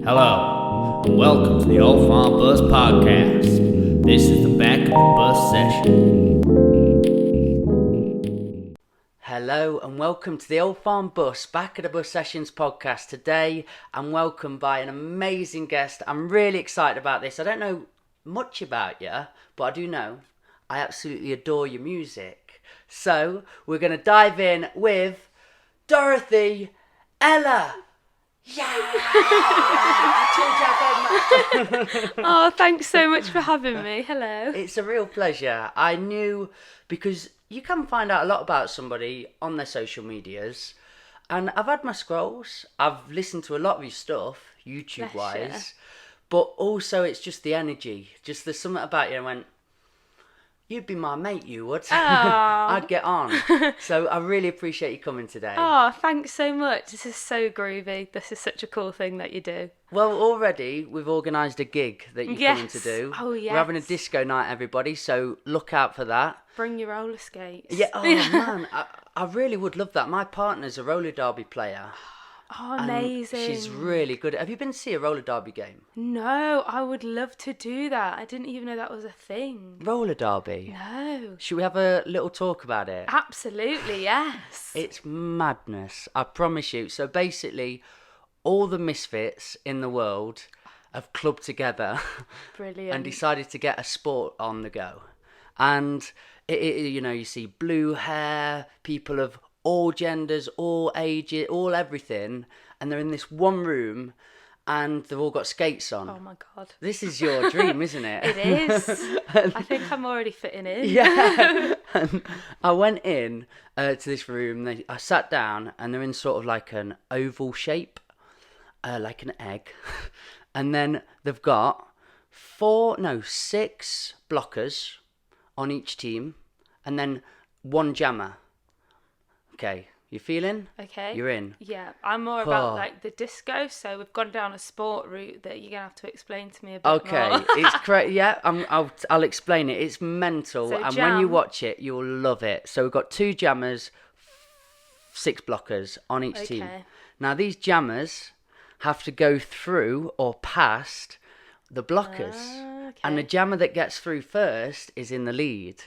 Hello, and welcome to the Old Farm Bus Podcast. This is the back of the bus session. Hello, and welcome to the Old Farm Bus Back of the Bus Sessions podcast. Today, I'm welcomed by an amazing guest. I'm really excited about this. I don't know much about you, but I do know I absolutely adore your music. So, we're going to dive in with Dorothy Ella. Yeah! I told you I'd go mad. Oh, thanks so much for having me. Hello. It's a real pleasure. I knew, because you can find out a lot about somebody on their social medias, and I've had my scrolls. I've listened to a lot of your stuff, YouTube-wise, but also it's just the energy. Just there's something about you. I went, you'd be my mate, you would. I'd get on. So I really appreciate you coming today. Oh, thanks so much. This is so groovy. This is such a cool thing that you do. Well, already we've organised a gig that you're coming to do. Oh, yes. We're having a disco night, everybody, so look out for that. Bring your roller skates. Yeah, oh man, I really would love that. My partner's a roller derby player. Oh, amazing. She's really good. Have you been to see a roller derby game? No, I would love to do that. I didn't even know that was a thing. Roller derby? No. Should we have a little talk about it? Absolutely, yes. It's madness, I promise you. So basically, all the misfits in the world have clubbed together. Brilliant. And decided to get a sport on the go. And, you see blue hair, people of all genders, all ages, all everything, and they're in this one room and they've all got skates on. Oh my God. This is your dream, isn't it? It is. I think I'm already fitting in. Yeah. And I went in to this room, I sat down, and they're in sort of like an oval shape, like an egg. And then they've got 6 blockers on each team, and then 1 jammer. Okay, you feeling? Okay. You're in? Yeah, I'm more about like the disco, so we've gone down a sport route that you're going to have to explain to me a bit more. It's correct. Yeah, I'll explain it. It's mental, So and when you jam. watch it, you'll love it. So we've got 2 jammers, 6 blockers on each team. Okay. Now, these jammers have to go through or past the blockers. Okay. And the jammer that gets through first is in the lead.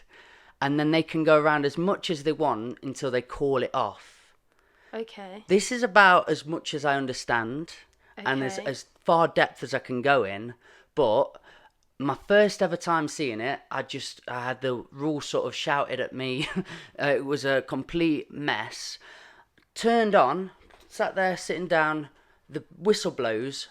And then they can go around as much as they want until they call it off. Okay. This is about as much as I understand and Okay. as far depth as I can go in. But my first ever time seeing it, I had the rules sort of shouted at me. It was a complete mess. Turned on, sat there sitting down, the whistle blows.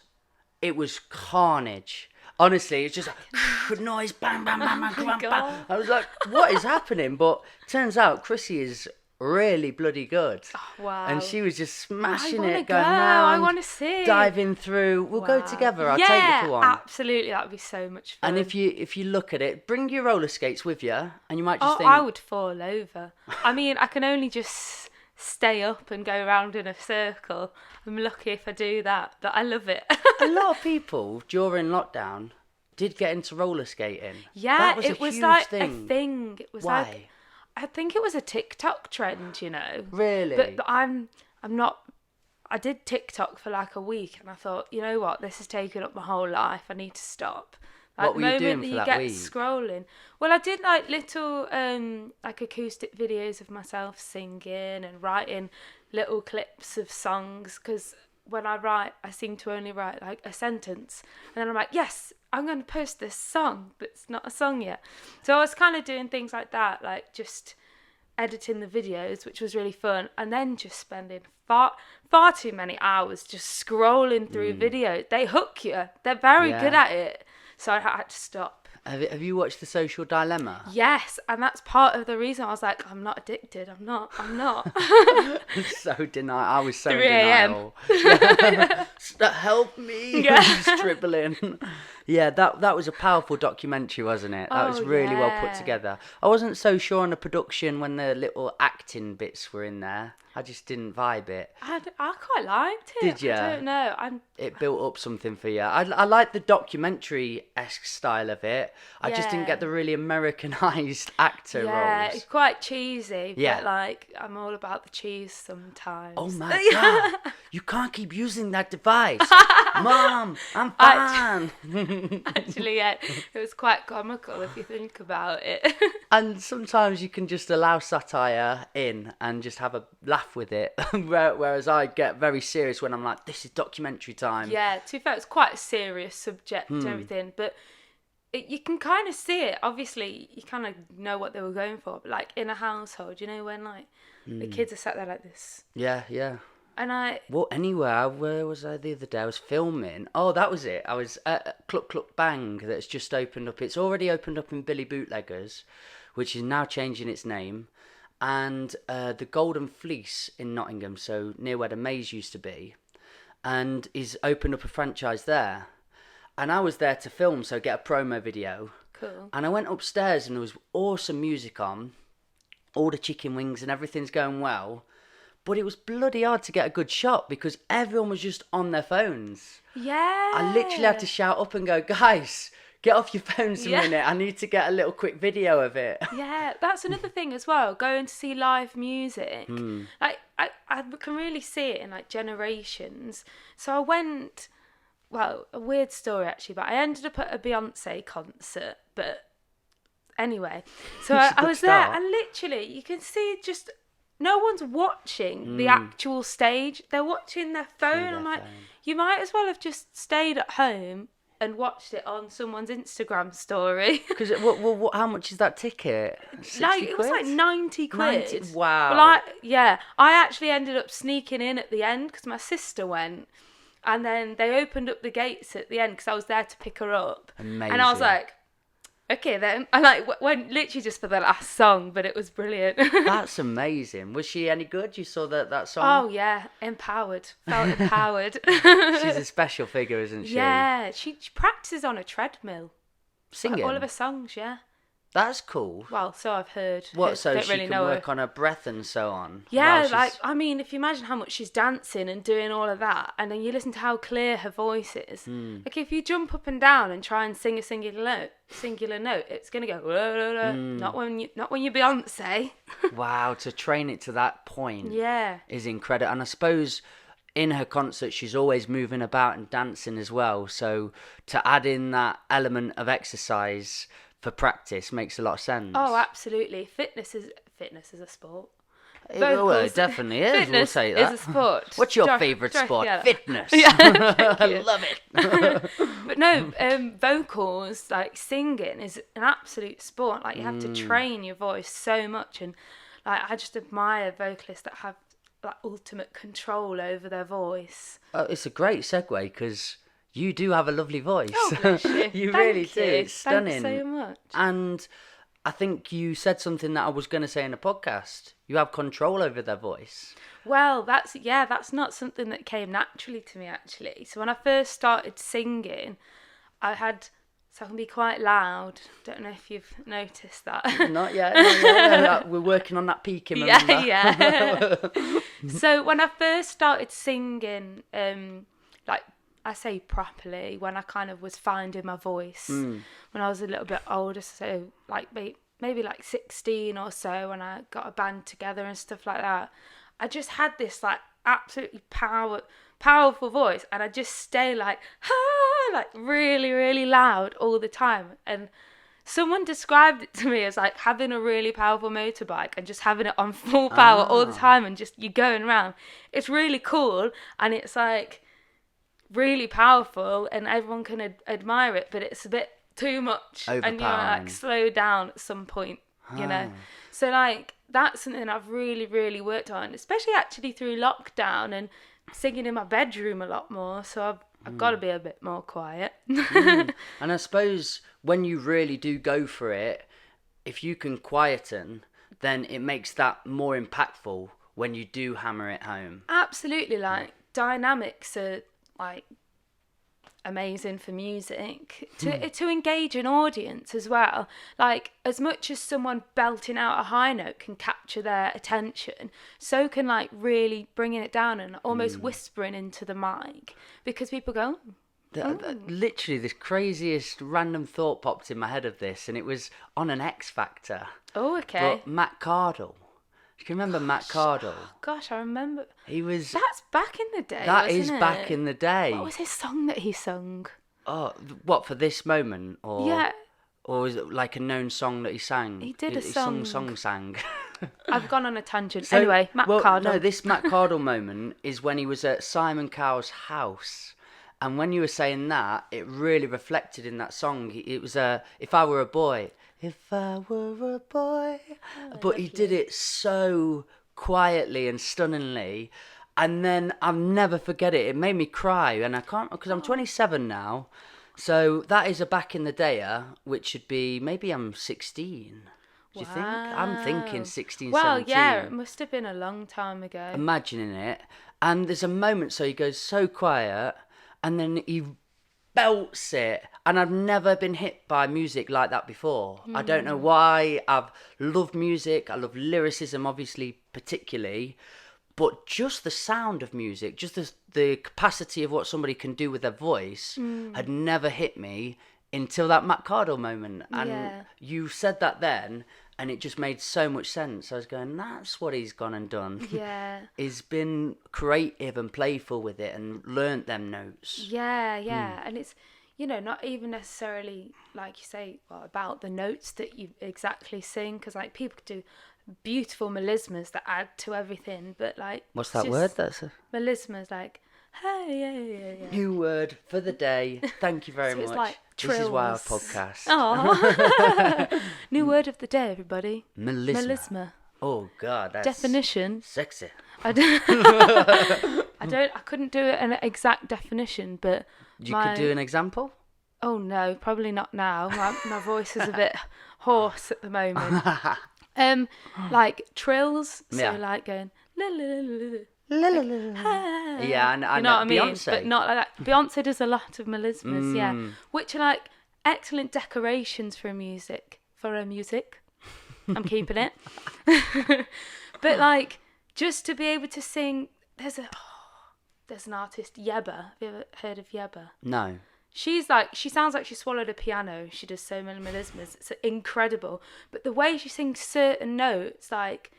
It was carnage. Honestly, it's just like, noise, bang, bang, bang, bang, bang, bang. I was like, what is happening? But turns out Chrissy is really bloody good. Oh, wow. And she was just smashing I wanna it, going go. round. I want to see. Diving through. We'll go Wow. together. I'll yeah, take you for one. Absolutely. That would be so much fun. And if you look at it, bring your roller skates with you, and you might just think, I would fall over. I mean, I can only just stay up and go around in a circle. I'm lucky if I do that, but I love it. a lot of people during lockdown did get into roller skating. Yeah, that was it a was huge like thing. a thing. It was Why? like, I think it was a TikTok trend, you know. Really? But I'm not. I did TikTok for like a week, and I thought, you know what, this has taken up my whole life. I need to stop. Like, What were you doing the for moment that you week? get scrolling. Well, I did like little like acoustic videos of myself singing and writing little clips of songs, because when I write, I seem to only write like a sentence, and then I'm like, yes, I'm going to post this song, but it's not a song yet. So I was kind of doing things like that, like just editing the videos, which was really fun, and then just spending far too many hours just scrolling through videos. They hook you. They're very good at it. So I had to stop. Have you watched The Social Dilemma? Yes, and that's part of the reason I was like, I'm not addicted. I'm not. So I was so in 3 a.m. denial. Help me. Yeah. Just dribbling. Yeah, that was a powerful documentary, wasn't it? That was really well put together. I wasn't so sure on the production when the little acting bits were in there. I just didn't vibe it. I quite liked it. Did you? I don't know. It built up something for you. I like the documentary-esque style of it. I just didn't get the really Americanized actor roles. It's quite cheesy. Yeah. But like, I'm all about the cheese sometimes. Oh my God. You can't keep using that device. Mom, I'm fine. Actually, yeah, it was quite comical if you think about it. And sometimes you can just allow satire in and just have a laugh with it. Whereas I get very serious when I'm like, this is documentary time. Yeah, to be fair, it's quite a serious subject and everything, but you can kind of see it. Obviously, you kind of know what they were going for. But like in a household, you know, when like the kids are sat there like this. Yeah, yeah. And Well, anywhere, where was I the other day? I was filming. Oh, that was it. I was at Cluck Cluck Bang that's just opened up. It's already opened up in Billy Bootleggers, which is now changing its name. And the Golden Fleece in Nottingham, so near where the Maze used to be, and is opened up a franchise there. And I was there to film, so get a promo video. cool. And I went upstairs and there was awesome music on, all the chicken wings and everything's going well. But it was bloody hard to get a good shot because everyone was just on their phones. Yeah. I literally had to shout up and go, guys, get off your phones a minute. I need to get a little quick video of it. Yeah, that's another thing as well. Going to see live music. Like, I can really see it in like generations. So I went, well, a weird story actually, but I ended up at a Beyonce concert. But anyway, so I was there and literally you can see just... No one's watching the actual stage. They're watching their phone. I'm like, you might as well have just stayed at home and watched it on someone's Instagram story. Because how much is that ticket? 60 Like, it was quid? like 90 quid. 90, wow. Well, I actually ended up sneaking in at the end because my sister went. And then they opened up the gates at the end because I was there to pick her up. Amazing. And I was like, okay then. I like went literally just for the last song, but it was brilliant. That's amazing. Was she any good? You saw that song? Oh yeah, empowered. Felt empowered. She's a special figure, isn't she? Yeah, she practices on a treadmill. Singing? Like all of her songs, yeah. That's cool. Well, so I've heard. What, so don't she really can know work her. on her breath and so on? Yeah, while like, she's- I mean, if you imagine how much she's dancing and doing all of that, and then you listen to how clear her voice is. Like, if you jump up and down and try and sing a singular note, it's going to go, not when you're Beyonce. Wow, to train it to that point Yeah. is incredible. And I suppose in her concert, she's always moving about and dancing as well. So to add in that element of exercise for practice makes a lot of sense. Oh, absolutely. Fitness is a sport. Well, it definitely is. We'll Fitness say that. is a sport. What's your favourite sport? yeah. Fitness. I love it. But no, vocals, like singing, is an absolute sport. Like you have to train your voice so much, and like I just admire vocalists that have like ultimate control over their voice. It's a great segue because you do have a lovely voice. Oh, bless you. You Thank really do. you. It's stunning. Thanks so much. And I think you said something that I was going to say in a podcast. You have control over their voice. Well, that's not something that came naturally to me actually. So when I first started singing, I can be quite loud. Don't know if you've noticed that. Not yet. We're working on that peak, remember? Yeah. So when I first started singing, like I say properly, when I kind of was finding my voice, when I was a little bit older, so like maybe like 16 or so, when I got a band together and stuff like that, I just had this like absolutely powerful voice, and I just stay like really, really loud all the time. And someone described it to me as like having a really powerful motorbike and just having it on full power all the time, and just you're going around. It's really cool, and it's like really powerful, and everyone can admire it, but it's a bit too much, and you like slow down at some point, you know. So like that's something I've really, really worked on, especially actually through lockdown and singing in my bedroom a lot more. So I've got to be a bit more quiet. And I suppose when you really do go for it, if you can quieten, then it makes that more impactful when you do hammer it home. Absolutely, like dynamics are like amazing for music to engage an audience as well. Like, as much as someone belting out a high note can capture their attention, so can like really bringing it down and almost whispering into the mic, because people go, Literally, this craziest random thought popped in my head of this, and it was on an X Factor. oh, okay. But Matt Cardle. You can remember Matt Cardle? Gosh, I remember. He was. That's back in the day. That wasn't is it? back in the day. What was his song that he sung? Oh, what, for this moment? Or, Yeah. Or was it like a known song that he sang? He did a song. song. Sang. I've gone on a tangent. So, anyway, Matt Cardle. No, this Matt Cardle moment is when he was at Simon Cowell's house. And when you were saying that, it really reflected in that song. It was If I Were a Boy. If I were a boy. But he did it so quietly and stunningly. And then I'll never forget it. It made me cry. And I can't, because I'm 27 now. So that is a back in the day, which should be, maybe I'm 16. Do you think? I'm thinking 16, well, 17. yeah, it must have been a long time ago. Imagining it. And there's a moment, so he goes so quiet, and then he belts it. And I've never been hit by music like that before. I don't know why. I've loved music. I love lyricism, obviously, particularly. But just the sound of music, just the capacity of what somebody can do with their voice had never hit me until that Matt Cardle moment. And you said that then, and it just made so much sense. I was going, that's what he's gone and done. Yeah. He's been creative and playful with it and learnt them notes. Yeah. And it's, not even necessarily, like you say, about the notes that you exactly sing, because like people could do beautiful melismas that add to everything, but like, What's that word? That's melismas, like, hey, yeah. New word for the day. Thank you very So much. it's like this is why I trills. podcast. Oh. New word of the day, everybody. Melisma. Oh God, that's definition. sexy. I couldn't do an exact definition, but You could do an example. Oh no, probably not now. My voice is a bit hoarse at the moment. Like trills, so like going la la la la la. Yeah, and you know what I mean? Beyonce. But not like that. Beyonce does a lot of melismas, yeah, which are like excellent decorations for a music. I'm keeping it. But like, just to be able to sing, there's an artist, Yeba. Have you ever heard of Yeba? No. She sounds like she swallowed a piano. She does so many melismas. It's incredible. But the way she sings certain notes, like,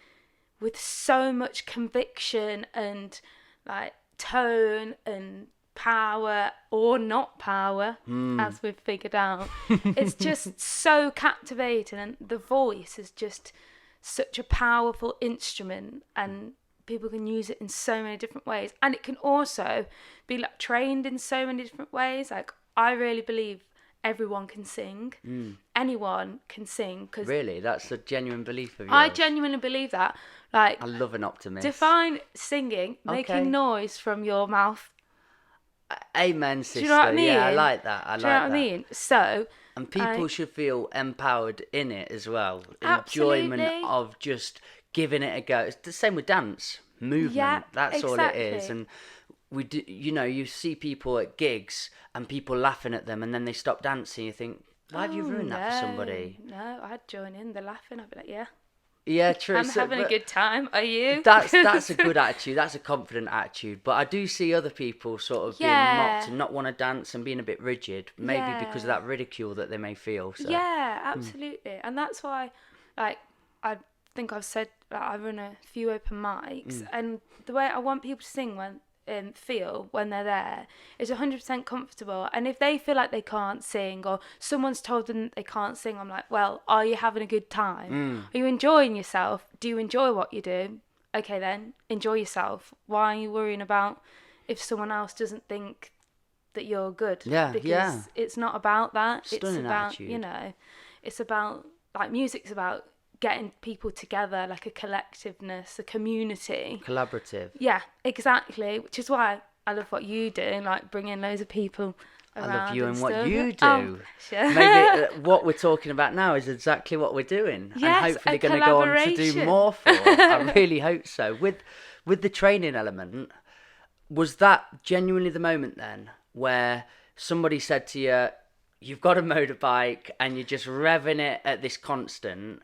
with so much conviction and, like, tone and power or not power, as we've figured out, it's just so captivating. And the voice is just such a powerful instrument, and people can use it in so many different ways. And it can also be, like, trained in so many different ways. Like, I really believe everyone can sing. Anyone can sing. Cause really? That's a genuine belief of yours? I genuinely believe that. Like, I love an optimist. Define singing, making noise from your mouth. Amen, sister. Do you know what I mean? Yeah, I like that. Do you know what I mean? So... And people should feel empowered in it as well. Absolutely. Enjoyment of just giving it a go. It's the same with dance. Movement. Yeah, That's exactly. all it is. And we do, you see people at gigs and people laughing at them, and then they stop dancing. You think, why have you ruined that for somebody? No, I'd join in. They're laughing. I'd be like, yeah. Yeah, true. I'm having a good time. Are you? That's a good attitude. That's a confident attitude. But I do see other people sort of being mocked and not want to dance and being a bit rigid, maybe because of that ridicule that they may feel. So. Yeah, absolutely. And that's why, like, I think I've said I run a few open mics, and the way I want people to sing feel when they're there is 100% comfortable. And if they feel like they can't sing, or someone's told them they can't sing, I'm like, well, are you having a good time? Are you enjoying yourself? Do you enjoy what you do? Okay, then enjoy yourself. Why are you worrying about if someone else doesn't think that you're good? Because it's not about that. Stunning it's about attitude. It's about, like, music's about getting people together, like a collectiveness, a community. Collaborative. Yeah, exactly. Which is why I love what you do, like bringing loads of people around. I love you and stuff. what you do. Oh, sure. Maybe what we're talking about now is exactly what we're doing. Yes, and hopefully a going to go on to do collaboration. more for. I really hope so. With the training element, was that genuinely the moment then where somebody said to you, you've got a motorbike and you're just revving it at this constant,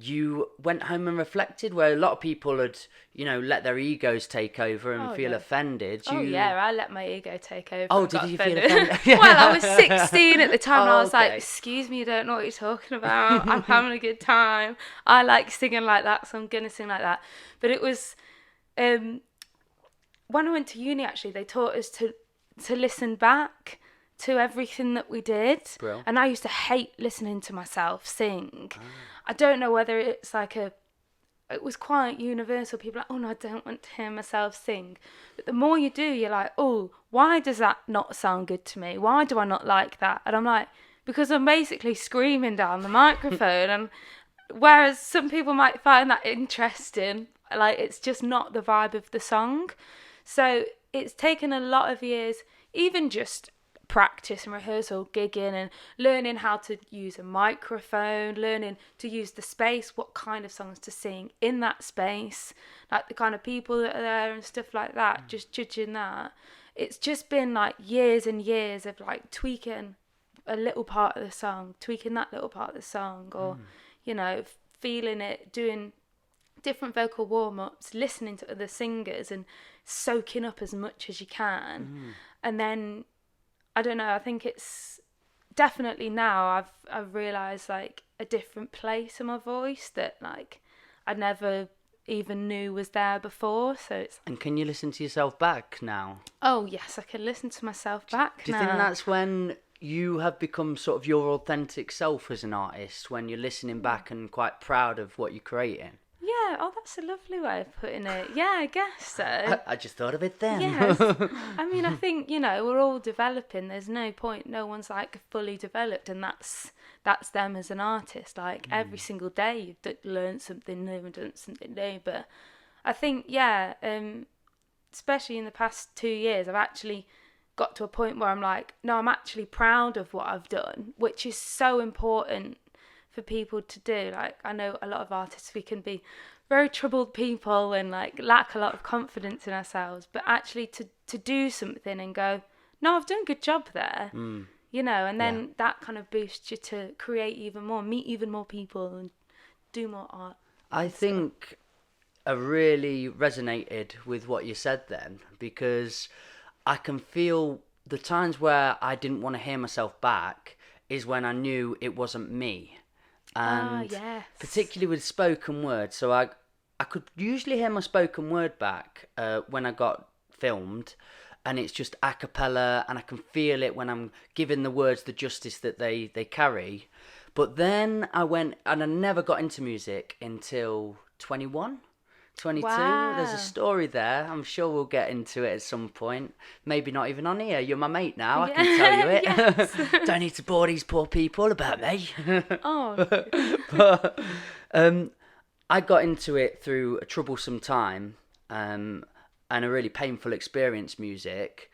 you went home and reflected, where a lot of people had, let their egos take over and feel offended. I let my ego take over. Oh, did you feel offended? Well, I was 16 at the time, and I was like, okay. excuse me, you don't know what you're talking about. I'm having a good time. I like singing like that, so I'm going to sing like that. But it was, when I went to uni, actually, they taught us to listen back to everything that we did. Bro. And I used to hate listening to myself sing. I don't know whether it's like it was quite universal. People are like, oh no, I don't want to hear myself sing. But the more you do, you're like, oh, why does that not sound good to me? Why do I not like that? And I'm like, because I'm basically screaming down the microphone. And whereas some people might find that interesting, like it's just not the vibe of the song. So it's taken a lot of years, even just practice and rehearsal, gigging and learning how to use a microphone, learning to use the space, what kind of songs to sing in that space, like the kind of people that are there and stuff like that, just judging that. It's just been like years and years of like tweaking a little part of the song, tweaking that little part of the song, or feeling it, doing different vocal warm-ups, listening to other singers and soaking up as much as you can. And then I don't know, I think it's definitely now I've realised like a different place in my voice that like I never even knew was there before. So it's... And can you listen to yourself back now? Oh yes, I can listen to myself back now. Do you think that's when you have become sort of your authentic self as an artist, when you're listening back and quite proud of what you're creating? Yeah, oh, that's a lovely way of putting it. Yeah, I guess so. I just thought of it then. Yes. I mean, I think, we're all developing. There's no point. No one's, like, fully developed, and that's them as an artist. Like, every single day you've learned something new and done something new. But I think, especially in the past 2 years, I've actually got to a point where I'm like, no, I'm actually proud of what I've done, which is so important for people to do. Like, I know a lot of artists, we can be very troubled people and like lack a lot of confidence in ourselves, but actually to do something and go, no, I've done a good job there, and then that kind of boosts you to create even more, meet even more people and do more art. I think I really resonated with what you said then, because I can feel the times where I didn't want to hear myself back is when I knew it wasn't me. And yes. particularly with spoken word, so I could usually hear my spoken word back when I got filmed, and it's just a cappella, and I can feel it when I'm giving the words the justice that they carry. But then I went, and I never got into music until 21, 22. Wow. There's a story there. I'm sure we'll get into it at some point. Maybe not even on here. You're my mate now. I can tell you it. Yes. Don't need to bore these poor people about me. Oh. But I got into it through a troublesome time and a really painful experience, music.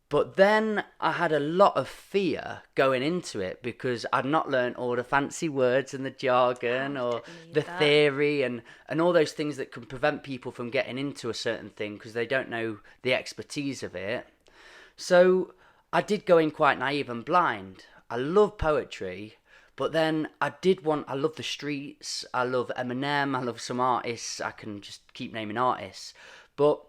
But then I had a lot of fear going into it because I'd not learned all the fancy words and the jargon or the theory and all those things that can prevent people from getting into a certain thing because they don't know the expertise of it. So I did go in quite naive and blind. I love poetry, but then I love the streets, I love Eminem, I love some artists, I can just keep naming artists. But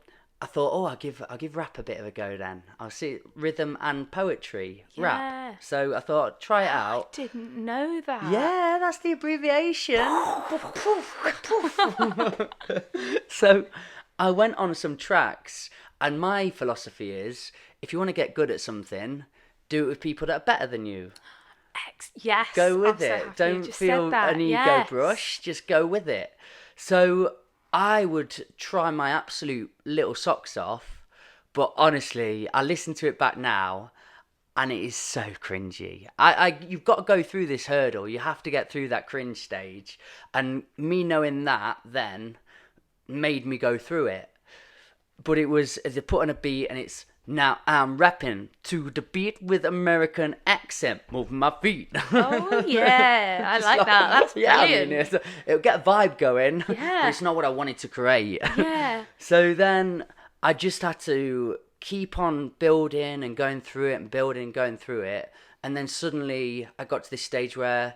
I thought, I'll give rap a bit of a go then. I'll see rhythm and poetry, rap. So I thought, try it out. I didn't know that. Yeah, that's the abbreviation. So I went on some tracks, and my philosophy is, if you want to get good at something, do it with people that are better than you. Yes. Go with I'm it. so happy Don't you just feel said that. an ego Yes. brush. Just go with it. So I would try my absolute little socks off, but honestly, I listen to it back now, and it is so cringy. You've got to go through this hurdle. You have to get through that cringe stage, and me knowing that then made me go through it. But it was, as they put on a beat, and it's, now I'm rapping to the beat with American accent, moving my feet. Oh yeah, I like that. That's brilliant. I mean, it'll get a vibe going, Yeah. but it's not what I wanted to create. Yeah. So then I just had to keep on building and going through it and building and going through it. And then suddenly I got to this stage where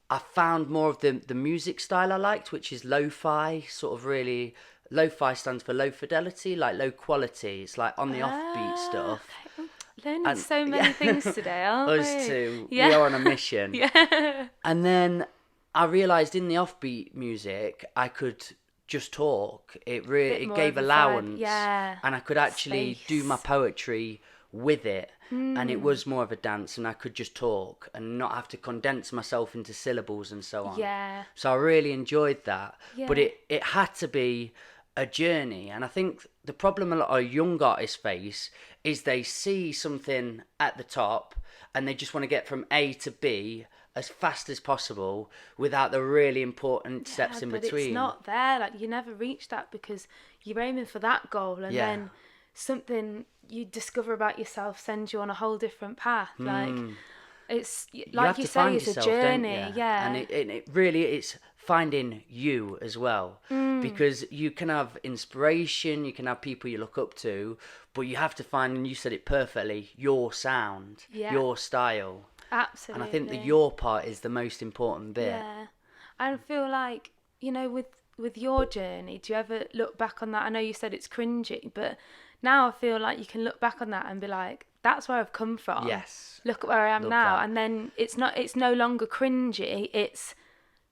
I found more of the music style I liked, which is lo-fi, sort of really... Lo-fi stands for low fidelity, like low quality. It's like on the offbeat stuff. Okay. Learning so many things today, aren't we? Us two, Yeah. we are on a mission. Yeah. And then I realised in the offbeat music, I could just talk. It more gave of a vibe, allowance. yeah. And I could actually do my poetry with it. And it was more of a dance, and I could just talk and not have to condense myself into syllables and so on. Yeah. So I really enjoyed that. Yeah. But it had to be a journey. And I think the problem a lot of young artists face is they see something at the top and they just want to get from A to B as fast as possible without the really important steps in but between. It's not there. Like, you never reach that because you're aiming for that goal, and then something you discover about yourself sends you on a whole different path. Like, it's like you say, it's a journey. Yeah. And it really, it's finding you as well. Because you can have inspiration, you can have people you look up to, but you have to find, and you said it perfectly, your sound, your style. Absolutely. And I think the your part is the most important bit. Yeah. I feel like, with your journey, do you ever look back on that? I know you said it's cringy, but now I feel like you can look back on that and be like, that's where I've come from. Yes. Look at where I am now. That. And then it's no longer cringy. It's,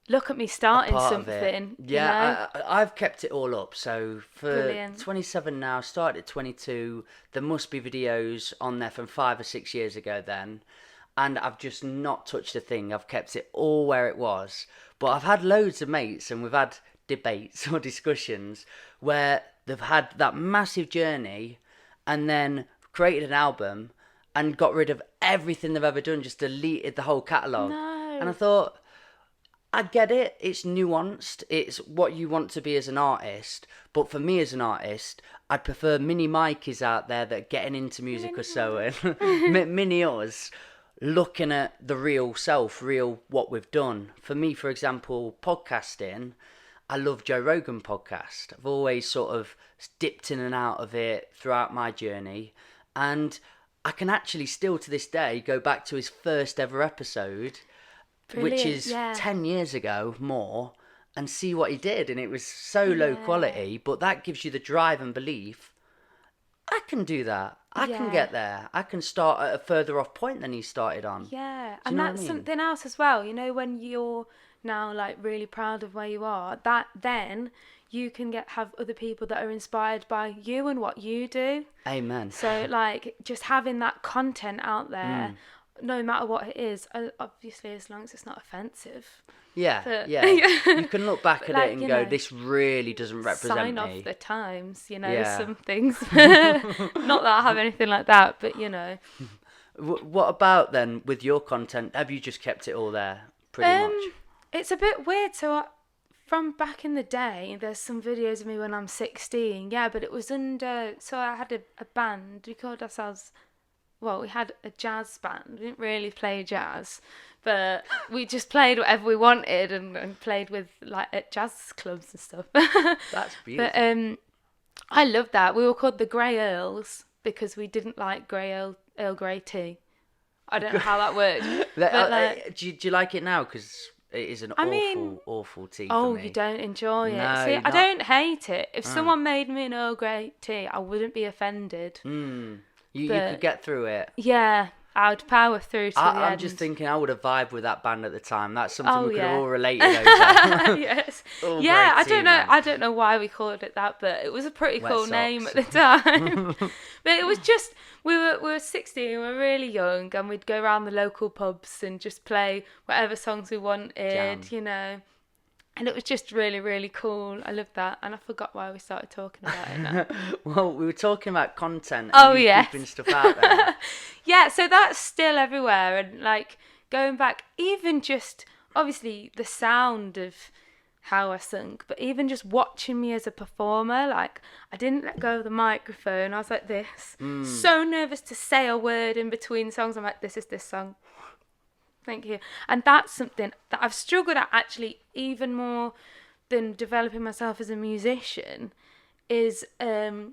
look at me starting something. Yeah, I've kept it all up. So for Brilliant. 27 now, started at 22. There must be videos on there from 5 or 6 years ago then. And I've just not touched a thing. I've kept it all where it was. But I've had loads of mates, and we've had debates or discussions where they've had that massive journey and then created an album and got rid of everything they've ever done, just deleted the whole catalogue. No. And I thought, I get it, it's nuanced, it's what you want to be as an artist, but for me as an artist, I'd prefer mini Mikeys out there that are getting into music or so, and mini us, looking at the real self, real what we've done. For me, for example, podcasting, I love Joe Rogan podcast. I've always sort of dipped in and out of it throughout my journey, and I can actually still to this day go back to his first ever episode, which is 10 years ago more, and see what he did. And it was so low quality, but that gives you the drive and belief. I can do that. I can get there. I can start at a further off point than he started on. Yeah, Do you and know that's what I mean? something else as well. When you're now like really proud of where you are, that then you can have other people that are inspired by you and what you do. Amen. So like just having that content out there, no matter what it is, obviously as long as it's not offensive. Yeah, But- yeah. You can look back at like, it and go, this really doesn't represent Sign me. off the times, Yeah. some things. Not that I have anything like that, but What about then with your content? Have you just kept it all there pretty much? It's a bit weird. So from back in the day, there's some videos of me when I'm 16. Yeah, but it was under. So I had a band. We called ourselves. Well, we had a jazz band. We didn't really play jazz, but we just played whatever we wanted and played with like at jazz clubs and stuff. That's beautiful. But I loved that. We were called the Grey Earls because we didn't like Earl Grey tea. I don't know how that worked. But do you like it now? Because it is an awful tea for me. You don't enjoy it. No, See, I not- don't hate it. If someone made me an Earl Grey tea, I wouldn't be offended. You but- could get through it. Yeah, I would power through to the I'm end. just thinking I would have vibed with that band at the time. That's something Oh, we could yeah. have all related over. Yes. Earl Yeah, Grey I tea, don't know. man. I don't know why we called it that, but it was a pretty Wet cool name socks. at the time. But it was just we were 16, we were really young, and we'd go around the local pubs and just play whatever songs we wanted, Jam. And it was just really, really cool. I loved that, and I forgot why we started talking about it now. Well, we were talking about content and Oh, you yes. keeping stuff out there. Yeah, so that's still everywhere, and like going back, even just obviously the sound of how I sung, but even just watching me as a performer, like I didn't let go of the microphone. I was like this, so nervous to say a word in between songs. I'm like, this is this song. Thank you. And that's something that I've struggled at actually even more than developing myself as a musician is I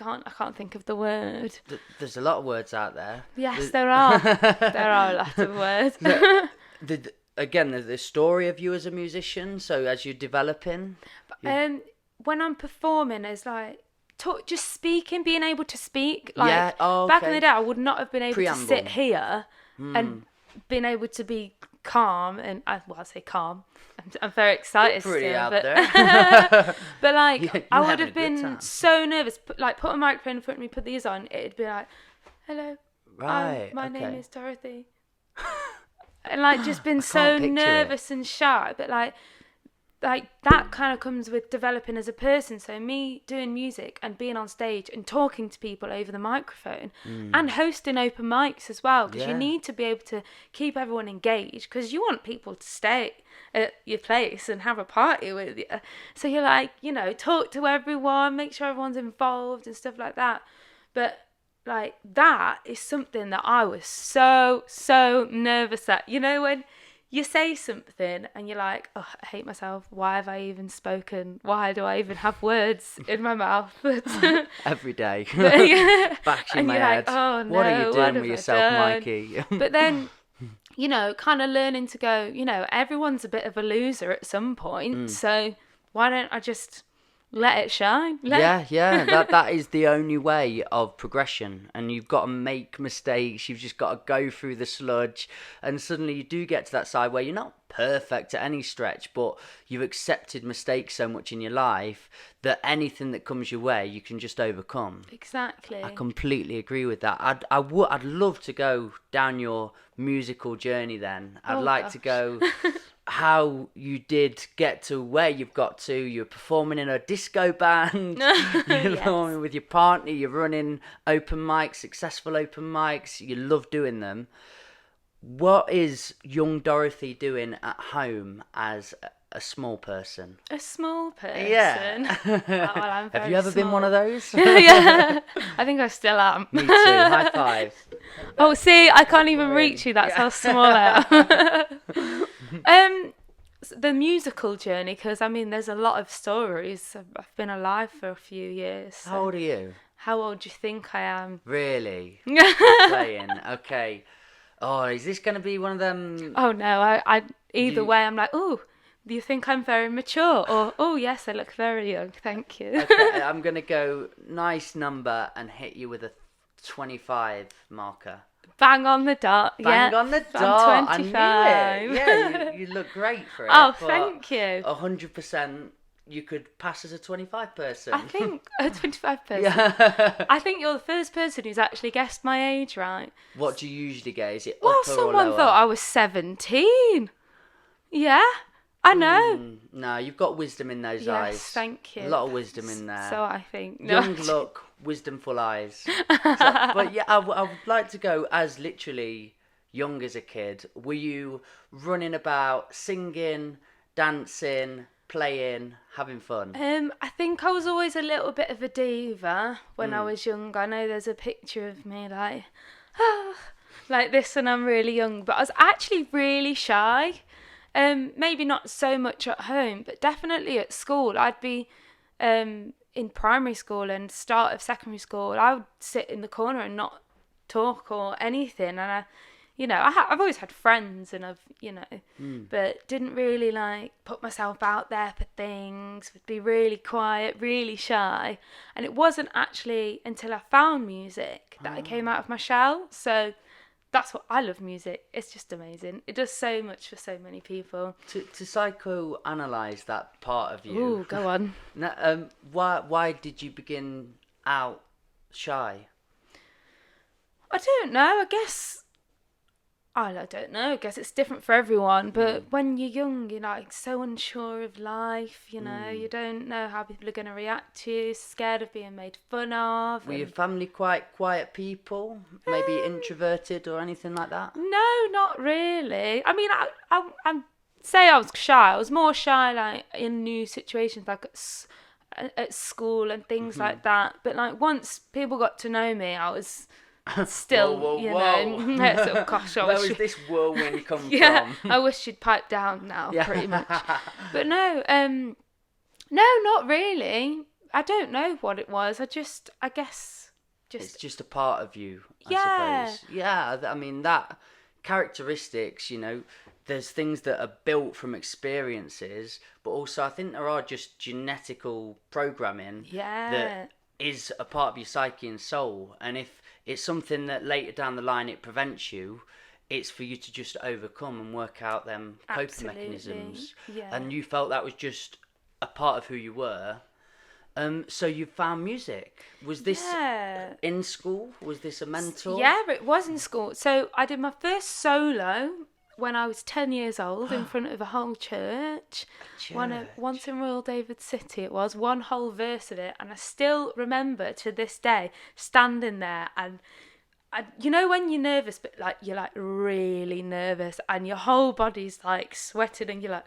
I can't think of the word. There's a lot of words out there. Yes, there are. There are a lot of words. Again, the story of you as a musician. So as you're developing, When I'm performing, as like just speaking, being able to speak. Like yeah. Oh, okay. back in the day, I would not have been able Preamble. to sit here and been able to be calm. And I say calm. I'm very excited. You're pretty still, out but, there. but like You're I would having have a good been time. so nervous. Put a microphone in front of me, put these on. It'd be like, hello, Right. my okay. name is Dorothy. And like just been I so can't picture nervous and shy, but like that kind of comes with developing as a person. So me doing music and being on stage and talking to people over the microphone and hosting open mics as well, because you Yeah. need to be able to keep everyone engaged, because you want people to stay at your place and have a party with you. So you're like, talk to everyone, make sure everyone's involved and stuff like that. But like that is something that I was so nervous at. When you say something and you're like, oh, I hate myself. Why have I even spoken? Why do I even have words in my mouth? Every day. Yeah. Back in And my you're head. like, oh no, What are you what doing have with I yourself, done? Mikey? But then, kind of learning to go, everyone's a bit of a loser at some point. So why don't I just let it shine? Yeah. That is the only way of progression. And you've got to make mistakes. You've just got to go through the sludge. And suddenly you do get to that side where you're not perfect at any stretch, but you've accepted mistakes so much in your life that anything that comes your way, you can just overcome. Exactly. I completely agree with that. I'd love to go down your musical journey then. I'd like to go how you did get to where you've got to. You're performing in a disco band. You're performing with your partner. You're running open mics, successful open mics. You love doing them. What is young Dorothy doing at home as a small person? A small person? Yeah. Well, I'm Have very you ever been one of small. those? Yeah, I think I still am. Me too. High five. Oh, see, I can't even reach you. That's how small I am. The musical journey, because there's a lot of stories. I've been alive for a few years. So How old are you? how old do you think I am? Really? Playing. Okay. Oh, is this going to be one of them? Oh no, I either way I'm like, oh, do you think I'm very mature? Or, oh yes, I look very young, thank you. Okay, I'm going to go nice number and hit you with a 25 marker. Bang on the dot. Bang on the dot. I'm 25. I knew it. Yeah, you look great for it. Oh, but thank you. 100% you could pass as a 25 person. I think a 25 person. Yeah. I think you're the first person who's actually guessed my age right. What do you usually get? Is it Well, upper or someone lower? thought I was 17. Yeah, I know. No, you've got wisdom in those Yes, eyes. thank you. A lot of wisdom in there. So I think. No, Young look, wisdomful eyes. But yeah, I would like to go as literally young as a kid. Were you running about, singing, dancing, playing, having fun? I think I was always a little bit of a diva when I was young. I know there's a picture of me like this when I'm really young, but I was actually really shy. Maybe not so much at home, but definitely at school. I'd be in primary school and start of secondary school. I would sit in the corner and not talk or anything, and I've always had friends, and but didn't really put myself out there for things. Would be really quiet, really shy, and it wasn't actually until I found music that I came out of my shell. So that's what I love music. It's just amazing. It does so much for so many people. To psychoanalyze that part of you. Ooh, go on. Why did you begin out shy? I don't know. I don't know. I guess it's different for everyone. But when you're young, you're so unsure of life. You don't know how people are going to react to you. Scared of being made fun of. Were your family quite quiet people? Maybe introverted or anything like that? No, not really. I'd say I was shy. I was more shy in new situations, at school and things like that. But once people got to know me, I was still, whoa. sort of, gosh, Where was this whirlwind come yeah, from? I wish you'd pipe down now, Yeah. pretty much. But no, not really. I don't know what it was. I guess, It's just a part of you, Yeah. I suppose. Yeah, I mean, that characteristics, there's things that are built from experiences, but also I think there are just genetical programming Yeah. that is a part of your psyche and soul. And if it's something that later down the line it prevents you, it's for you to just overcome and work out them coping Absolutely. mechanisms. Yeah. And you felt that was just a part of who you were. So you found music. Was this Yeah. in school? Was this a mentor? Yeah, it was in school. So I did my first solo when I was 10 years old in front of a whole church. Once in Royal David City it was, one whole verse of it. And I still remember to this day standing there and when you're nervous, but like you're like really nervous and your whole body's like sweating and you're like,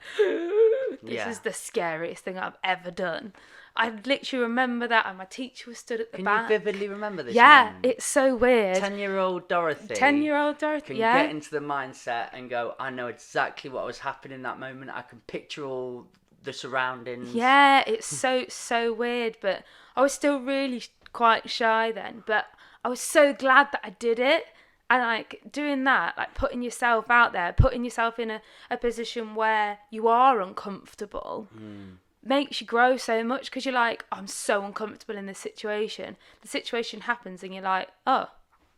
this is the scariest thing I've ever done. I literally remember that, and my teacher was stood at the back. Can you vividly remember this? Yeah, moment? it's so weird. 10-year-old Dorothy. 10-year-old Dorothy. Can yeah. get into the mindset and go, I know exactly what was happening in that moment. I can picture all the surroundings. Yeah, it's so weird, but I was still really quite shy then. But I was so glad that I did it. And like doing that, like putting yourself out there, putting yourself in a position where you are uncomfortable, makes you grow so much, because you're like, I'm so uncomfortable in this situation. The situation happens and you're like, oh,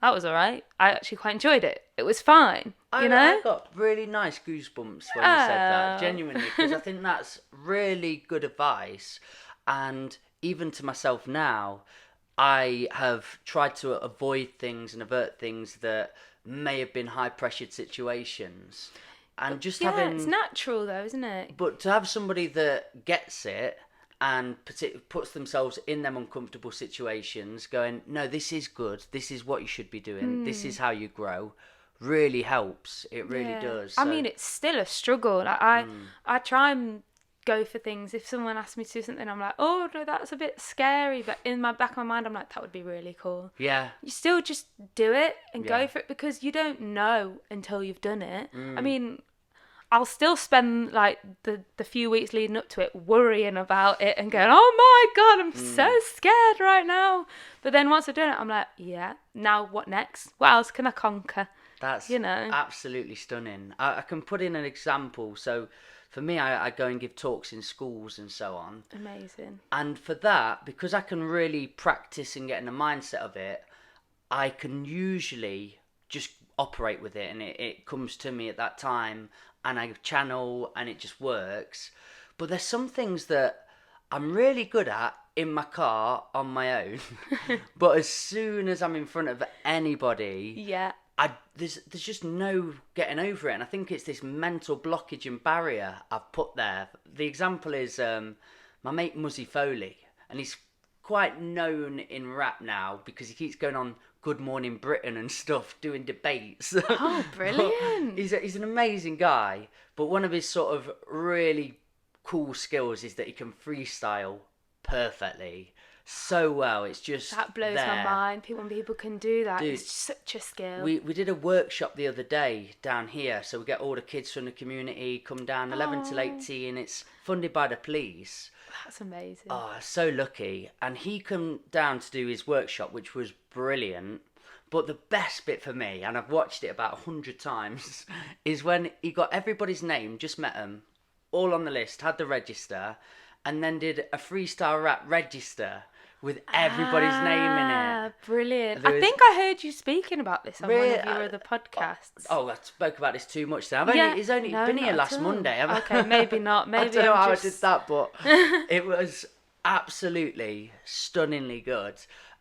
that was all right. I actually quite enjoyed it. It was fine. I got really nice goosebumps when you said that, genuinely, because I think that's really good advice. And even to myself now, I have tried to avoid things and avert things that may have been high-pressured situations. And just having... it's natural though, isn't it? But to have somebody that gets it and puts themselves in them uncomfortable situations, going, no, this is good, this is what you should be doing, this is how you grow, really helps. It really does. I mean, it's still a struggle. Like, I try and go for things. If someone asks me to do something, I'm like, oh no, that's a bit scary. But in my back of my mind, I'm like, that would be really cool. Yeah. You still just do it and go for it, because you don't know until you've done it. I mean, I'll still spend like the few weeks leading up to it worrying about it and going, oh my God, I'm so scared right now. But then once I've done it, I'm like, yeah, now what next? What else can I conquer? That's absolutely stunning. I can put in an example. So for me, I go and give talks in schools and so on. Amazing. And for that, because I can really practice and get in the mindset of it, I can usually just operate with it, and it comes to me at that time, and I channel and it just works. But there's some things that I'm really good at in my car on my own. But as soon as I'm in front of anybody, there's just no getting over it. And I think it's this mental blockage and barrier I've put there. The example is my mate Muzzy Foley, and he's quite known in rap now because he keeps going on Good Morning Britain and stuff, doing debates. Oh, brilliant. He's an amazing guy, but one of his sort of really cool skills is that he can freestyle perfectly, so well. It's just that blows my mind. When people can do that, dude, it's such a skill. We did a workshop the other day down here, so we get all the kids from the community come down, 11 till 18. It's funded by the police. That's amazing. Oh, so lucky. And he come down to do his workshop, which was brilliant. But the best bit for me, and I've watched it about 100 times, is when he got everybody's name, just met them, all on the list, had the register, and then did a freestyle rap register with everybody's name in it. Brilliant. I think I heard you speaking about this on one of your other podcasts. Oh, I spoke about this too much now. He's only been here last Monday. Okay, maybe not. Maybe I don't know how I did that, but it was absolutely stunningly good.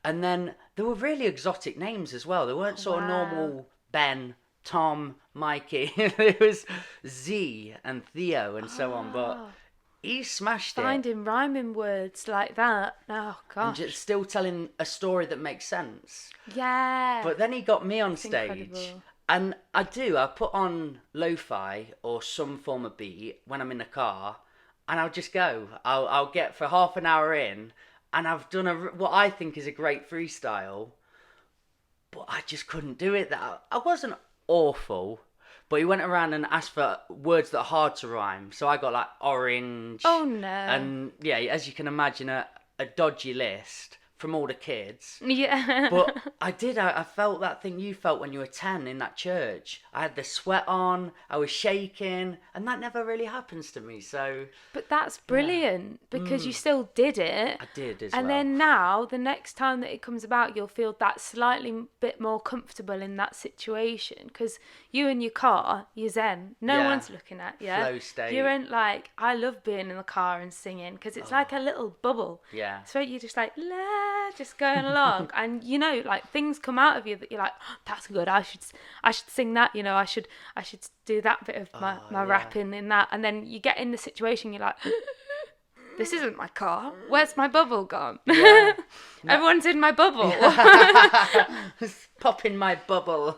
And then there were really exotic names as well. They weren't sort of normal Ben, Tom, Mikey. It was Z and Theo and so on, but he smashed it. Finding rhyming words like that. Oh, gosh. And just still telling a story that makes sense. Yeah. But then he got me on stage. Incredible. And I put on lo-fi or some form of beat when I'm in the car, and I'll just go. I'll get for half an hour in, and I've done what I think is a great freestyle, but I just couldn't do it. I wasn't awful. But he went around and asked for words that are hard to rhyme. So I got like orange. Oh, no. And yeah, as you can imagine, a a dodgy list from all the kids. Yeah. But I felt that thing you felt when you were 10 in that church. I had the sweat on, I was shaking, and that never really happens to me, so... But that's brilliant because you still did it. I did as and well. then now, the next time that it comes about, you'll feel that slightly bit more comfortable in that situation because you in your car, you're zen. No one's looking at you. Flow state. You're in like, I love being in the car and singing because it's like a little bubble. Yeah. So you're just like, just going along. And, you know, like things come out of you that you're like, oh, that's good. I should sing that, you know, I should do that bit of my rapping in that. And then you get in the situation, you're like, this isn't my car. Where's my bubble gone? Yeah. Everyone's in my bubble. Pop in my bubble.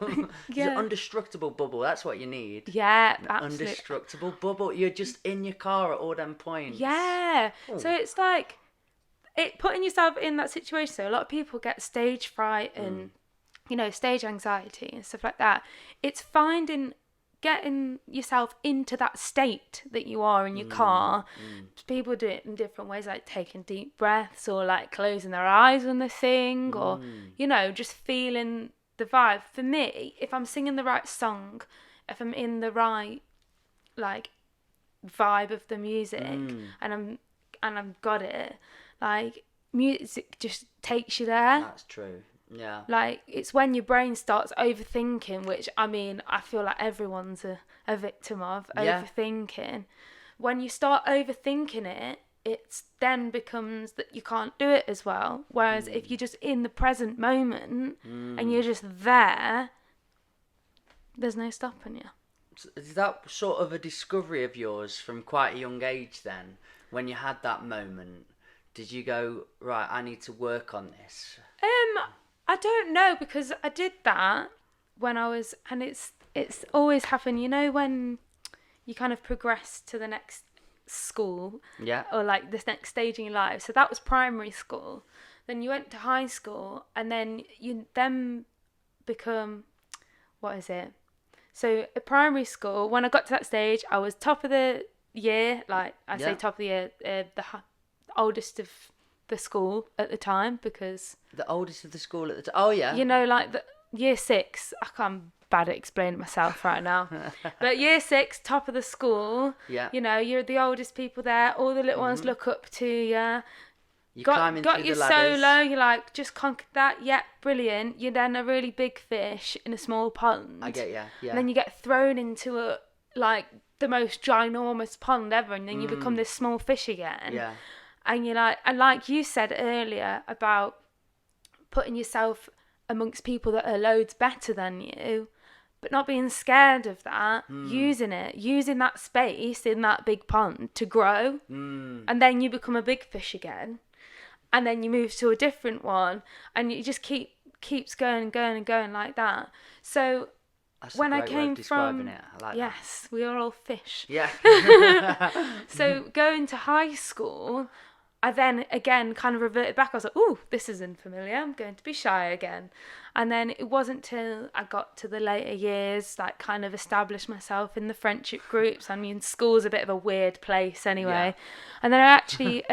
Yeah. It's an undestructible bubble. That's what you need. Yeah, absolutely. Undestructible bubble. You're just in your car at all them points. Yeah. Ooh. So it's like putting yourself in that situation. So a lot of people get stage fright and you know, stage anxiety and stuff like that. It's getting yourself into that state that you are in your car. People do it in different ways, like taking deep breaths or like closing their eyes when they sing or, you know, just feeling the vibe. For me, if I'm singing the right song, if I'm in the right like vibe of the music and I've got it, like music just takes you there. That's true. Yeah. Like, it's when your brain starts overthinking, which, I mean, I feel like everyone's a victim of, overthinking. When you start overthinking it, it then becomes that you can't do it as well. Whereas if you're just in the present moment and you're just there, there's no stopping you. Is that sort of a discovery of yours from quite a young age then? When you had that moment, did you go, right, I need to work on this? I don't know, because I did that when I was, and it's always happened, you know, when you kind of progress to the next school, or like this next stage in your life. So that was primary school. Then you went to high school, and then you then become, what is it? So at primary school, when I got to that stage, I was top of the year, like I say top of the year, the oldest of the school at the time, because the oldest of the school at the time. Oh yeah. You know, like the year 6. I'm bad at explaining myself right now. But year 6, top of the school. Yeah. You know, you're the oldest people there. All the little ones look up to you. You're climbing through your the ladders. solo. You're like, just conquered that. Yeah, brilliant. You're then a really big fish in a small pond. I get you. Yeah. And then you get thrown into the most ginormous pond ever, and then you become this small fish again. Yeah. And you're like, and like you said earlier about putting yourself amongst people that are loads better than you, but not being scared of that, using that space in that big pond to grow, and then you become a big fish again, and then you move to a different one, and you just keeps going and going and going like that. So that's when a I great way came of describing from it. I like yes, we are all fish. Yeah. So going to high school, I then again kind of reverted back. I was like, ooh, this isn't familiar. I'm going to be shy again. And then it wasn't till I got to the later years, like kind of established myself in the friendship groups. I mean, school's a bit of a weird place anyway. Yeah. And then I actually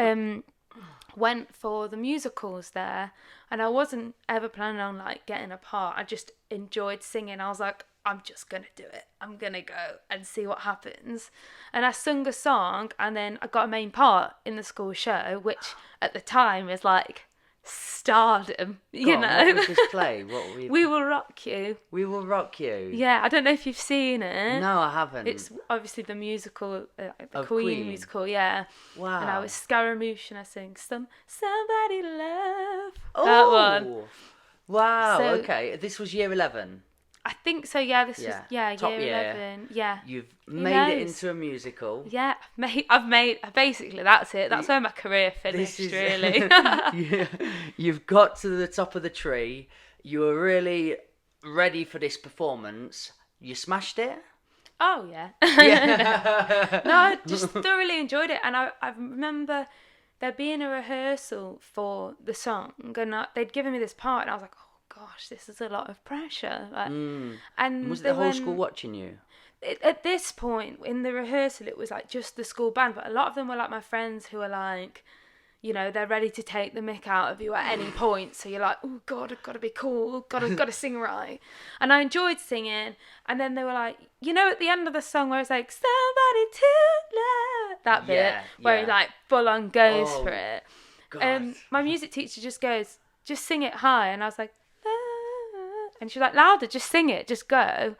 went for the musicals there, and I wasn't ever planning on like getting a part. I just enjoyed singing. I was like, I'm just going to do it. I'm going to go and see what happens. And I sung a song, and then I got a main part in the school show, which at the time is like stardom, you know. What was this play? We Will Rock You. We Will Rock You. Yeah, I don't know if you've seen it. No, I haven't. It's obviously the musical, the Queen. Queen musical, yeah. Wow. And I was Scaramouche, and I sang Somebody Love. Oh, that one. Wow, So, okay. This was year 11. I think so, yeah. This was, Top year 11. Yeah. You've made it into a musical. Yeah, I've made, basically, that's it. That's where my career finished, really. You've got to the top of the tree. You were really ready for this performance. You smashed it? Oh, yeah. No, I just thoroughly enjoyed it. And I remember there being a rehearsal for the song, and they'd given me this part, and I was like, gosh, this is a lot of pressure. Like, and was the whole school watching you? At this point in the rehearsal, it was like just the school band, but a lot of them were like my friends who were like, you know, they're ready to take the mick out of you at any point. So you're like, oh God, I've got to be cool. I've got to sing right. And I enjoyed singing. And then they were like, you know, at the end of the song where it's like, somebody to love, that bit where he like full on goes for it. My music teacher just goes, just sing it high. And I was like, ah. And she was like, louder, just sing it, just go.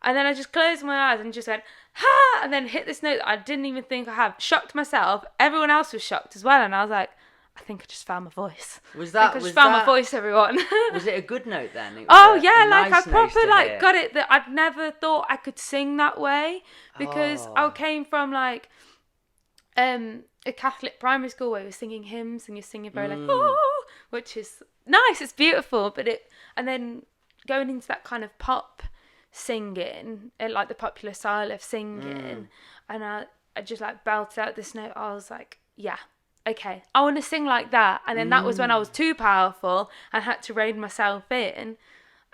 And then I just closed my eyes and just went, ha! And then hit this note that I didn't even think I had. Shocked myself. Everyone else was shocked as well. And I was like, I think I just found my voice. I just found my voice, everyone. Was it a good note then? It was a like nice I proper like hit. got it that I'd never thought I could sing that way. Because I came from like a Catholic primary school where we were singing hymns and you're singing very like, oh, which is nice, it's beautiful. And then going into that kind of pop singing, like the popular style of singing, and I just like belted out this note. I was like, yeah, okay, I want to sing like that. And then that was when I was too powerful and had to rein myself in,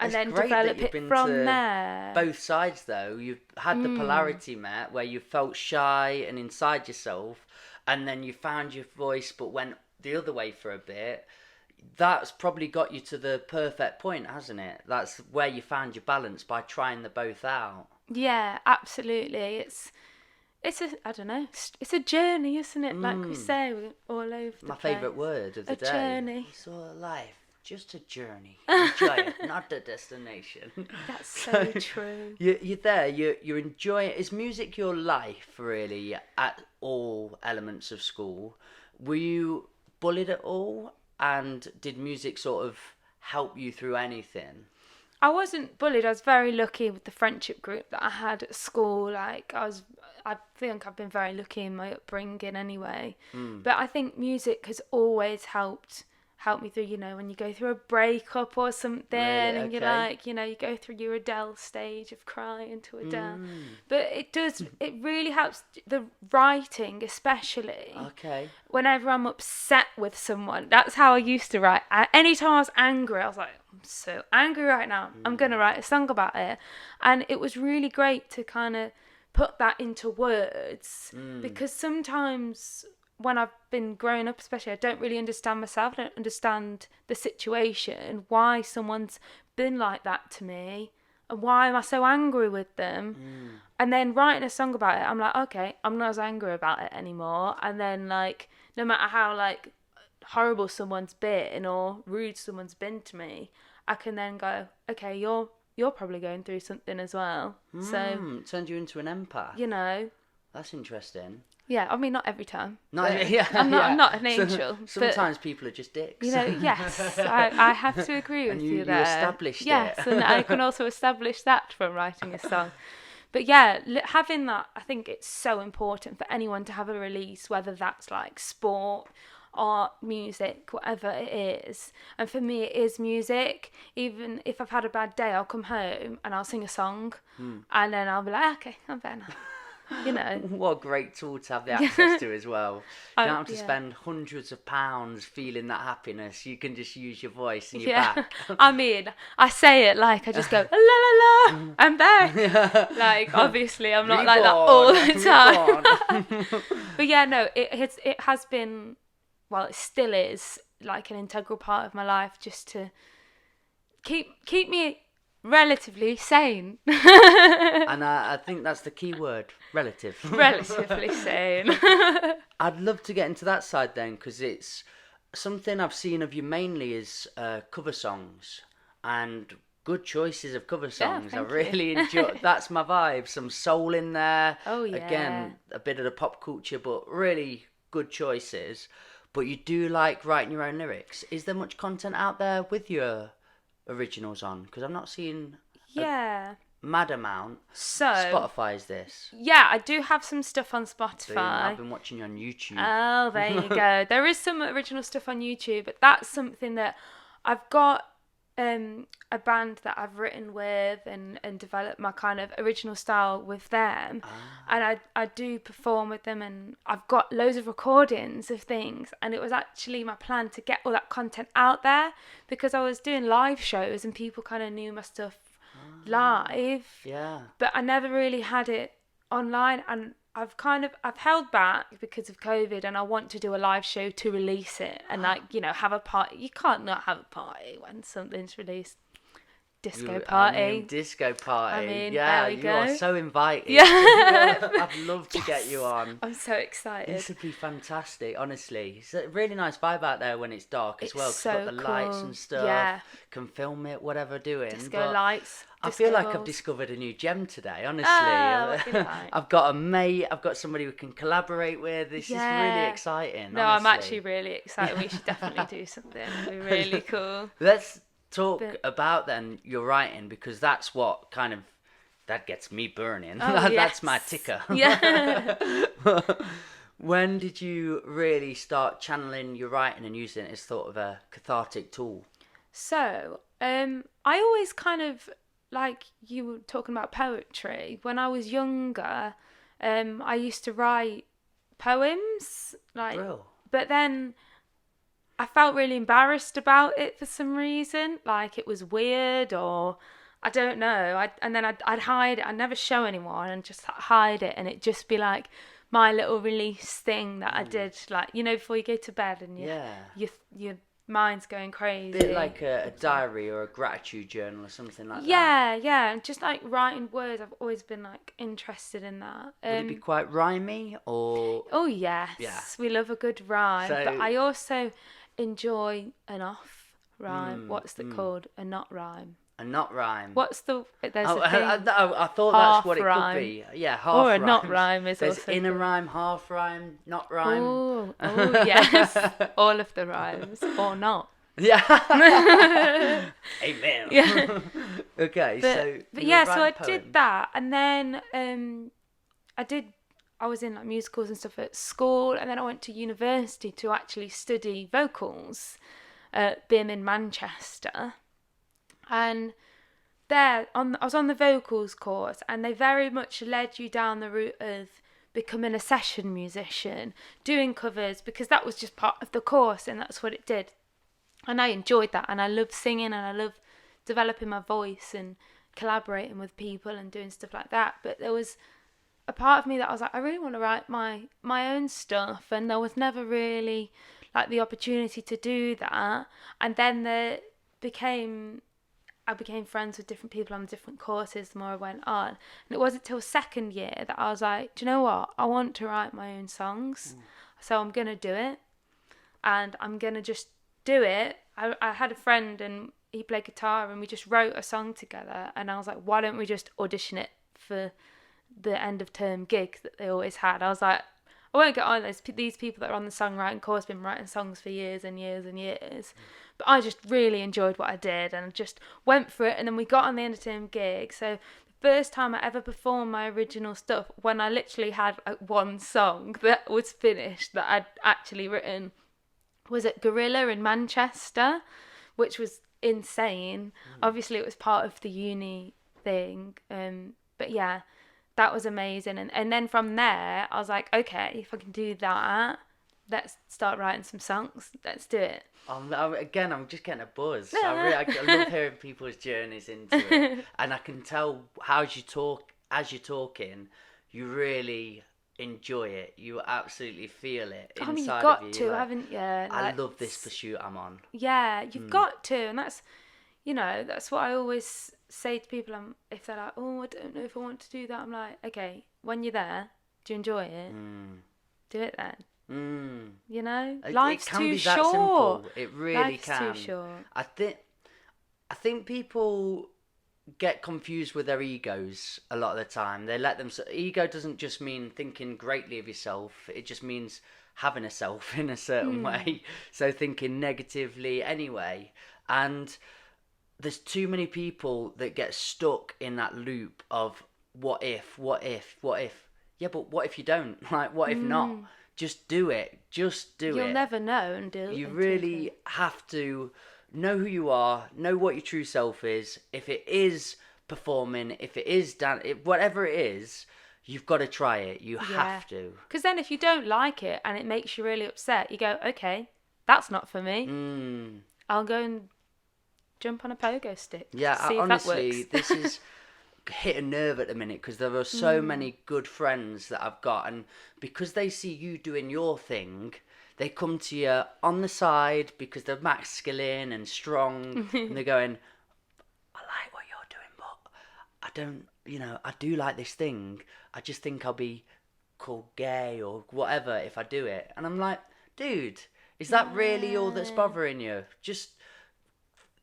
and then develop it from there. Both sides though, you've had the polarity met where you felt shy and inside yourself, and then you found your voice but went the other way for a bit. That's probably got you to the perfect point, hasn't it? That's where you found your balance, by trying the both out. Yeah, absolutely. It's a, I don't know, it's a journey, isn't it? Like we say, we're all over the place. My favourite word of the day. A journey. It's all life, just a journey. Enjoy it, not the destination. That's so true. You're there, you're enjoying it. Is music your life, really, at all elements of school? Were you bullied at all? And did music sort of help you through anything? I wasn't bullied. I was very lucky with the friendship group that I had at school. Like I think I've been very lucky in my upbringing anyway. But I think music has always helped me through, you know, when you go through a breakup or something, really? And you're like, you know, you go through your Adele stage of crying to Adele. But it really helps, the writing especially. Okay. Whenever I'm upset with someone, that's how I used to write. Anytime I was angry, I was like, I'm so angry right now. I'm going to write a song about it. And it was really great to kind of put that into words, because sometimes when I've been growing up especially, I don't really understand myself. I don't understand the situation, why someone's been like that to me, and why am I so angry with them. And then writing a song about it, I'm like, okay, I'm not as angry about it anymore. And then like, no matter how like horrible someone's been or rude someone's been to me, I can then go, okay, you're probably going through something as well. So turned you into an empath. You know. That's interesting. Yeah, I mean, not every time. I'm not an angel. Sometimes people are just dicks. You know, yes, I have to agree with you there. You established yes, and I can also establish that from writing a song. But yeah, having that, I think it's so important for anyone to have a release, whether that's like sport, art, music, whatever it is. And for me, it is music. Even if I've had a bad day, I'll come home and I'll sing a song, and then I'll be like, okay, I'm better now. You know. What a great tool to have the access to as well. You don't have to spend hundreds of pounds feeling that happiness. You can just use your voice and your back. I mean, I say it like I just go, la la la, I'm back. Like, obviously, I'm not like that all the time. But yeah, no, it has been, well, it still is like an integral part of my life, just to keep me relatively sane. And I think that's the key word, relative. Relatively sane. I'd love to get into that side then, because it's something I've seen of you mainly is cover songs, and good choices of cover songs. I really enjoy. That's my vibe. Some soul in there. Oh yeah. Again, a bit of the pop culture, but really good choices. But you do like writing your own lyrics. Is there much content out there with your originals on? Because I'm not seeing a mad amount. So Spotify is this? Yeah, I do have some stuff on Spotify. I've been watching you on YouTube. Oh, there you go. There is some original stuff on YouTube, but that's something that I've got a band that I've written with and developed my kind of original style with them. And I do perform with them, and I've got loads of recordings of things, and it was actually my plan to get all that content out there, because I was doing live shows and people kind of knew my stuff live. Yeah. But I never really had it online, and I've held back because of COVID, and I want to do a live show to release it and have a party. You can't not have a party when something's released. Disco party. Disco party. I mean, yeah, there we you go. are so invited. Yeah. I'd love to get you on. I'm so excited. This would be fantastic, honestly. It's a really nice vibe out there when it's dark as well. Cause so you've got the lights and stuff. Yeah. Can film it, whatever doing. Disco lights. I feel like I've balls. discovered a new gem today, honestly. What'd you like? I've got a mate, I've got somebody we can collaborate with. This is really exciting. No, honestly. I'm actually really excited. We should definitely do something. It'd be really cool. Let's talk about then your writing, because that's what that gets me burning. That's my ticker. Yeah. When did you really start channeling your writing and using it as sort of a cathartic tool? So, I always like you were talking about poetry. When I was younger, I used to write poems, but then I felt really embarrassed about it for some reason. Like it was weird, or I don't know. I'd hide it. I'd never show anyone and just hide it, and it'd just be like my little release thing that I did, like, before you go to bed and your mind's going crazy. A bit like a diary or a gratitude journal or something like that. Yeah, and just like writing words. I've always been like interested in that. Would it be quite rhymey or? Oh yes, we love a good rhyme, but I also enjoy an off rhyme. What's it called? A not rhyme. A not rhyme. What's the? There's a thing. I thought Half that's what rhyme. it could be. Yeah, half or a rhymes. not rhyme is There's also. in a rhyme, half rhyme, not rhyme. Oh yes, all of the rhymes or not. Yeah. Amen. Yeah. Okay, but I did that, and then I was in like musicals and stuff at school, and then I went to university to actually study vocals at BIM in Manchester. And I was on the vocals course, and they very much led you down the route of becoming a session musician, doing covers, because that was just part of the course, and that's what it did. And I enjoyed that, and I loved singing, and I loved developing my voice and collaborating with people and doing stuff like that. But there was a part of me that I was like, I really want to write my own stuff, and there was never really like the opportunity to do that. And then I became friends with different people on different courses the more I went on. And it wasn't until second year that I was like, do you know what? I want to write my own songs. So I'm going to do it. And I'm going to just do it. I had a friend, and he played guitar, and we just wrote a song together. And I was like, why don't we just audition it for the end of term gig that they always had? I was like, I won't get on these people that are on the songwriting course, been writing songs for years and years and years. But I just really enjoyed what I did, and just went for it. And then we got on the end of term gig. So the first time I ever performed my original stuff, when I literally had like one song that was finished that I'd actually written, was at Gorilla in Manchester, which was insane. Obviously it was part of the uni thing, but yeah, that was amazing. And then from there I was like, okay, if I can do that, let's start writing some songs. Let's do it. I'm just getting a buzz. I love hearing people's journeys into it, and I can tell as you're talking, you really enjoy it. You absolutely feel it inside of you. You've got to, haven't you? I love this pursuit I'm on. Yeah, you've got to, and that's what I always say to people. If they're like, oh, I don't know if I want to do that, I'm like, okay, when you're there, do you enjoy it? Do it then. Life's it can too be short. That simple. It really Life's can. too short. I think people get confused with their egos a lot of the time. They let them. Ego doesn't just mean thinking greatly of yourself. It just means having a self in a certain way. So thinking negatively anyway. And there's too many people that get stuck in that loop of what if. Yeah, but what if you don't? Like, what if not? Just do it. Just do it. You'll never know until you really have to know who you are, know what your true self is. If it is performing, if it is whatever it is, you've got to try it. You have to. Because then if you don't like it and it makes you really upset, you go, okay, that's not for me. I'll go and jump on a pogo stick. Yeah, see honestly, if that works. this is hit a nerve at the minute because there are so many good friends that I've got, and because they see you doing your thing, they come to you on the side because they're masculine and strong, and they're going, I like what you're doing, but I don't, I do like this thing. I just think I'll be called gay or whatever if I do it. And I'm like, dude, is that really all that's bothering you? Just,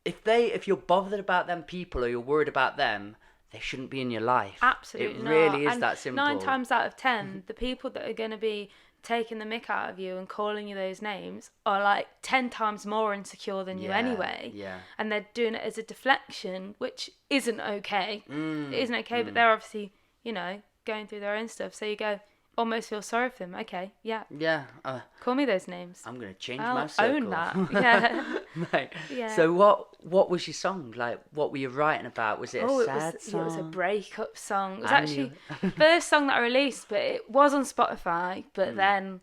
if you're bothered about them people or you're worried about them, they shouldn't be in your life. Absolutely not. It really is and that simple. 9 times out of 10, the people that are going to be taking the mick out of you and calling you those names are like 10 times more insecure than you anyway. Yeah. And they're doing it as a deflection, which isn't okay. It isn't okay, but they're obviously, going through their own stuff. So you go, almost feel sorry for them. Okay, yeah. Yeah. Call me those names. I'm going to change I'll my circle. own that. Yeah. Mate. Yeah. So what was your song? Like, what were you writing about? Was it a sad song? It was a breakup song. It was actually the first song that I released, but it was on Spotify. But then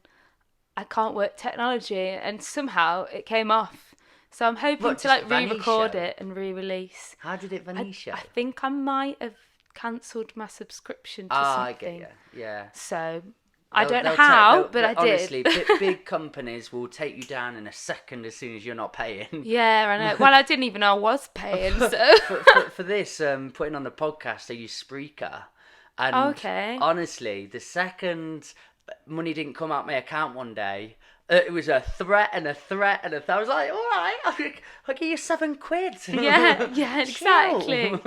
I can't work technology, and somehow it came off. So I'm hoping to like re-record it and re-release. How did it vanish? I think I might have cancelled my subscription to something. I get you. Yeah. So I don't know how, but I did. Honestly, big companies will take you down in a second as soon as you're not paying. Yeah, I know. Well, I didn't even know I was paying. So for this, putting on the podcast, I use Spreaker. And okay. Honestly, the second money didn't come out my account one day, it was a threat and a threat and a threat. I was like, all right, I'll give you £7. Yeah, exactly.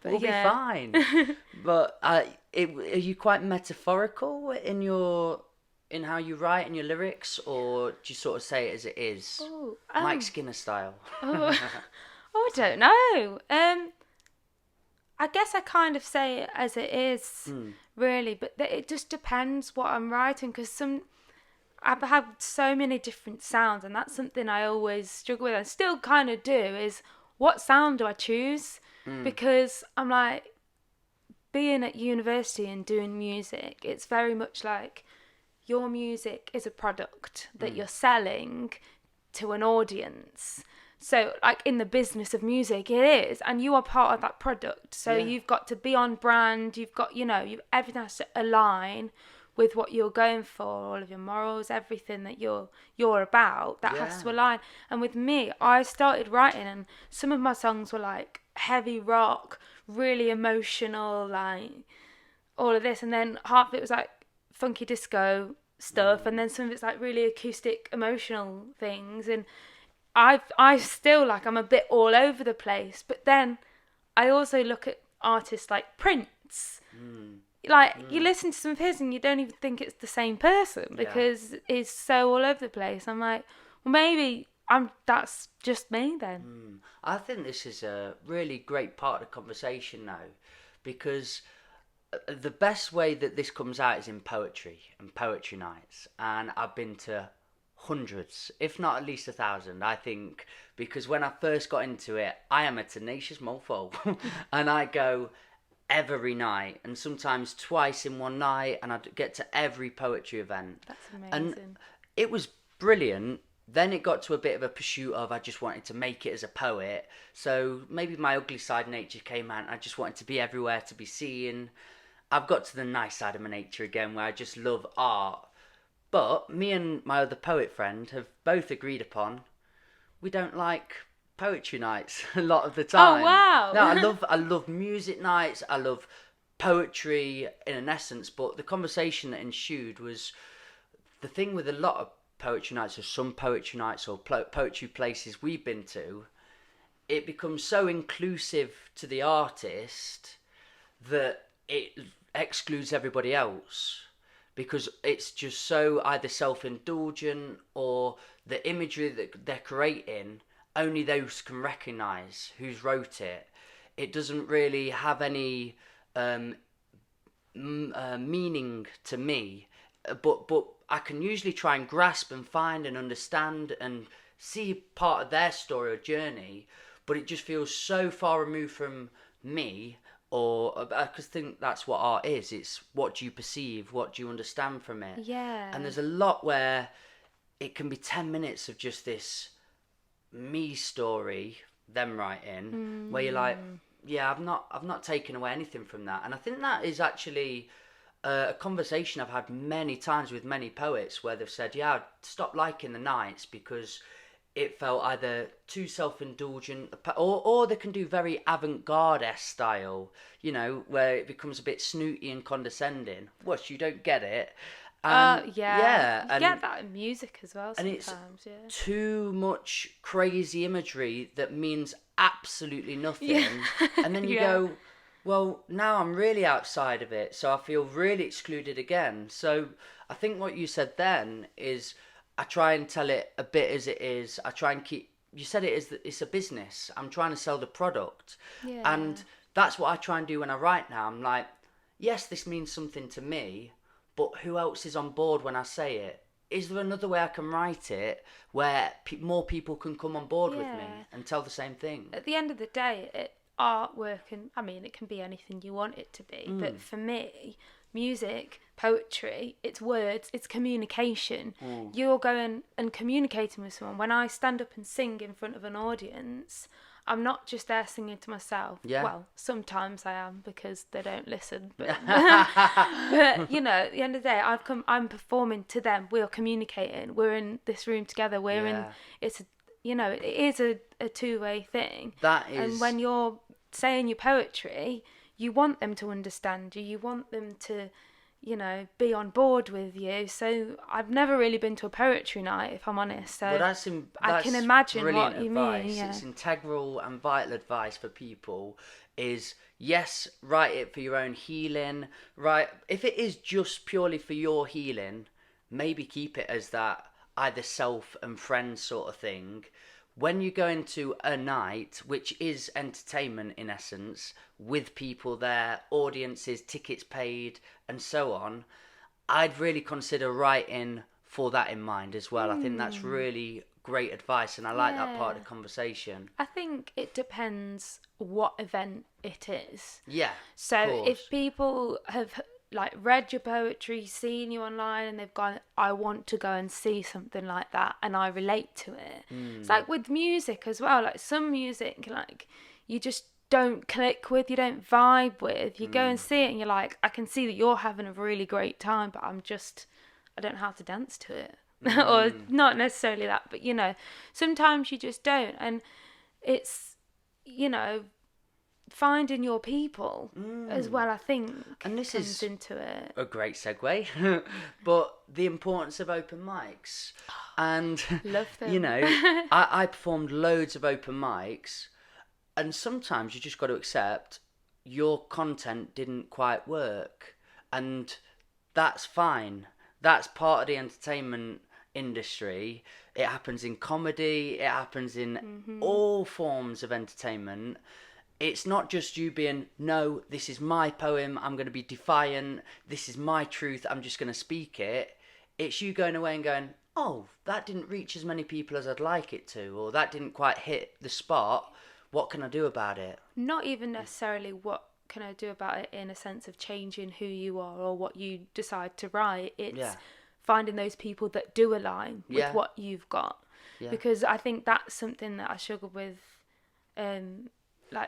We'll be fine. But are you quite metaphorical in how you write and your lyrics, or do you sort of say it as it is? Mike Skinner style. I don't know. I guess I kind of say it as it is, really, but it just depends what I'm writing, because I've had so many different sounds, and that's something I always struggle with, and still kind of do, is what sound do I choose? Because I'm like, being at university and doing music, it's very much like your music is a product that you're selling to an audience. So like in the business of music, it is, and you are part of that product. So you've got to be on brand, you've got, everything has to align with what you're going for, all of your morals, everything that you're about, that has to align. And with me, I started writing, and some of my songs were like heavy rock, really emotional, like all of this, and then half of it was like funky disco stuff, and then some of it's like really acoustic, emotional things, and I still like, I'm a bit all over the place. But then I also look at artists like Prince. Like, you listen to some of his and you don't even think it's the same person, because it's so all over the place. I'm like, well, maybe that's just me then. I think this is a really great part of the conversation now, because the best way that this comes out is in poetry and poetry nights. And I've been to hundreds, if not at least 1,000, I think, because when I first got into it, I am a tenacious mofo and I go every night, and sometimes twice in one night, and I'd get to every poetry event. That's amazing. And it was brilliant. Then it got to a bit of a pursuit of, I just wanted to make it as a poet. So maybe my ugly side nature came out, and I just wanted to be everywhere to be seen. I've got to the nice side of my nature again, where I just love art. But me and my other poet friend have both agreed upon, we don't like poetry nights a lot of the time. Oh, wow. No, I love music nights. I love poetry in an essence. But the conversation that ensued was, the thing with a lot of poetry nights, or some poetry nights, or poetry places we've been to, it becomes so inclusive to the artist that it excludes everybody else, because it's just so either self-indulgent, or the imagery that they're creating, only those can recognise who's wrote it. It doesn't really have any meaning to me, but I can usually try and grasp and find and understand and see part of their story or journey, but it just feels so far removed from me. Or I just think that's what art is. It's what do you perceive, what do you understand from it. Yeah. And there's a lot where it can be 10 minutes of just this me story, them writing, where you're like, yeah, I've not taken away anything from that, and I think that is actually a conversation I've had many times with many poets where they've said, yeah, I stopped liking the nights because it felt either too self-indulgent, or they can do very avant-garde style, you know, where it becomes a bit snooty and condescending. What, you don't get it? Yeah. You and get that in music as well and sometimes, it's yeah. too much crazy imagery that means absolutely nothing. And then you Yeah. go, well, now I'm really outside of it, so I feel really excluded again. So I think what you said then is I try and tell it a bit as it is. I try and keep, you said it is that it's a business. I'm trying to sell the product. Yeah. And that's what I try and do when I write now. I'm like, yes, this means something to me, but who else is on board when I say it? Is there another way I can write it where more people can come on board with me Yeah. and tell the same thing? At the end of the day, artwork, and I mean, it can be anything you want it to be, but for me, music, poetry, it's words, it's communication. You're going and communicating with someone. When I stand up and sing in front of an audience, I'm not just there singing to myself. Yeah. Well, sometimes I am because they don't listen. But, but you know, at the end of the day, I'm performing to them. We're communicating. We're in this room together. It's it is a two-way thing. That is. And when you're saying your poetry, you want them to understand you. You want them to, be on board with you. So I've never really been to a poetry night, if I'm honest. So I can imagine what you mean. Yeah. It's integral and vital advice for people. Is yes, write it for your own healing. Right, if it is just purely for your healing, maybe keep it as that either self and friends sort of thing. When you go into a night, which is entertainment in essence, with people there, audiences, tickets paid, and so on, I'd really consider writing for that in mind as well. I think that's really great advice, and I like that part of the conversation. I think it depends what event it is. Yeah. So if people have read your poetry, seen you online, and they've gone, I want to go and see something like that, and I relate to it. It's like with music as well. Like some music, you just don't click with, you don't vibe with. You go and see it, and you're like, I can see that you're having a really great time, but I don't know how to dance to it. Or not necessarily that, but sometimes you just don't. And it's, finding your people as well, I think, and this comes is into it. A great segue. But the importance of open mics. And Love them. I performed loads of open mics, and sometimes you just got to accept your content didn't quite work, and that's fine. That's part of the entertainment industry. It happens in comedy, it happens in all forms of entertainment. It's not just you being, no, this is my poem, I'm going to be defiant, this is my truth, I'm just going to speak it. It's you going away and going, oh, that didn't reach as many people as I'd like it to, or that didn't quite hit the spot. What can I do about it? Not even necessarily what can I do about it in a sense of changing who you are or what you decide to write. It's finding those people that do align with what you've got. Yeah. Because I think that's something that I struggle with,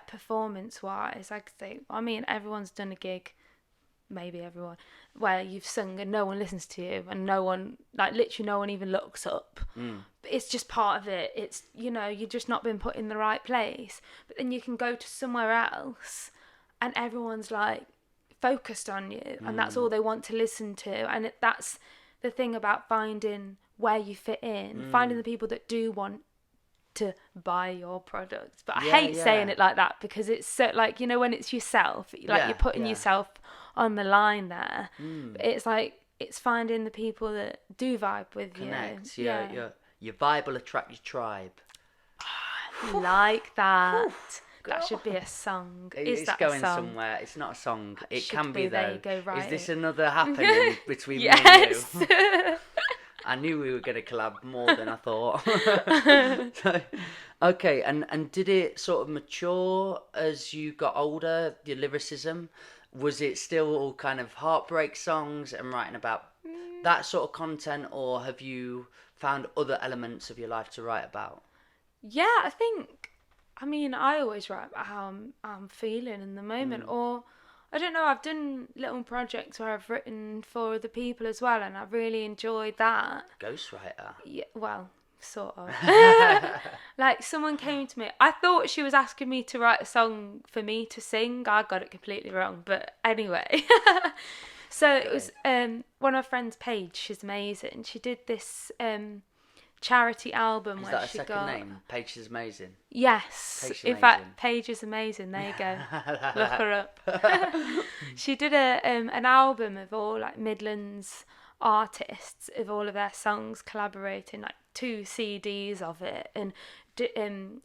performance wise. Everyone's done a gig, maybe everyone, where you've sung and no one listens to you, and no one, literally no one even looks up. But it's just part of it. It's, you've just not been put in the right place. But then you can go to somewhere else and everyone's focused on you, and that's all they want to listen to. And that's the thing about finding where you fit in, finding the people that do want to buy your products. But I hate saying it like that, because it's so when it's yourself, you're putting yourself on the line there. But it's finding the people that do vibe with Connect. you. Your vibe will attract your tribe. I like that. That should be a song. It's going somewhere. It's not a song. It can be, though. There you go, right. Is this another happening between me and you? I knew we were going to collab more than I thought. Okay, and did it sort of mature as you got older, your lyricism? Was it still all kind of heartbreak songs and writing about that sort of content, or have you found other elements of your life to write about? Yeah, I think I mean, I always write about how I'm feeling in the moment, or I don't know, I've done little projects where I've written for other people as well, and I've really enjoyed that. Ghostwriter. Yeah, well, sort of. Like, someone came to me. I thought she was asking me to write a song for me to sing. I got it completely wrong, but anyway. So it was one of my friends, Paige. She's amazing. She did this charity album. Is that a second name? Paige is amazing. Yes. Paige is In amazing. fact, Paige is amazing. There you go. Look her up. She did an album of all like Midlands artists, of all of their songs collaborating, like 2 CDs of it, and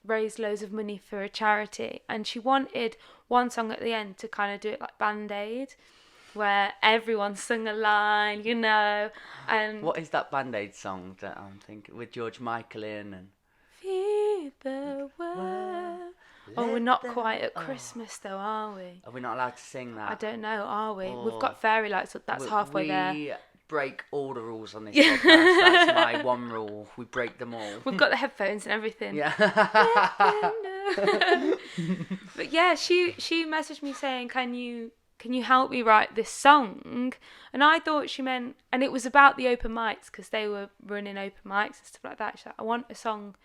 raised loads of money for a charity. And she wanted one song at the end to kind of do it like Band-Aid, where everyone sung a line, you know. And what is that Band-Aid song that I'm thinking with George Michael in and feed the world? Oh, we're not quite at Christmas though, are we? Are we not allowed to sing that? I don't know, are we? Oh. We've got fairy lights up, that's halfway there. We break all the rules on this podcast. That's my one rule. We break them all. We've got the headphones and everything. Yeah. But yeah, she messaged me saying, can you help me write this song? And I thought she meant, and it was about the open mics, because they were running open mics and stuff like that. She's like, I want a song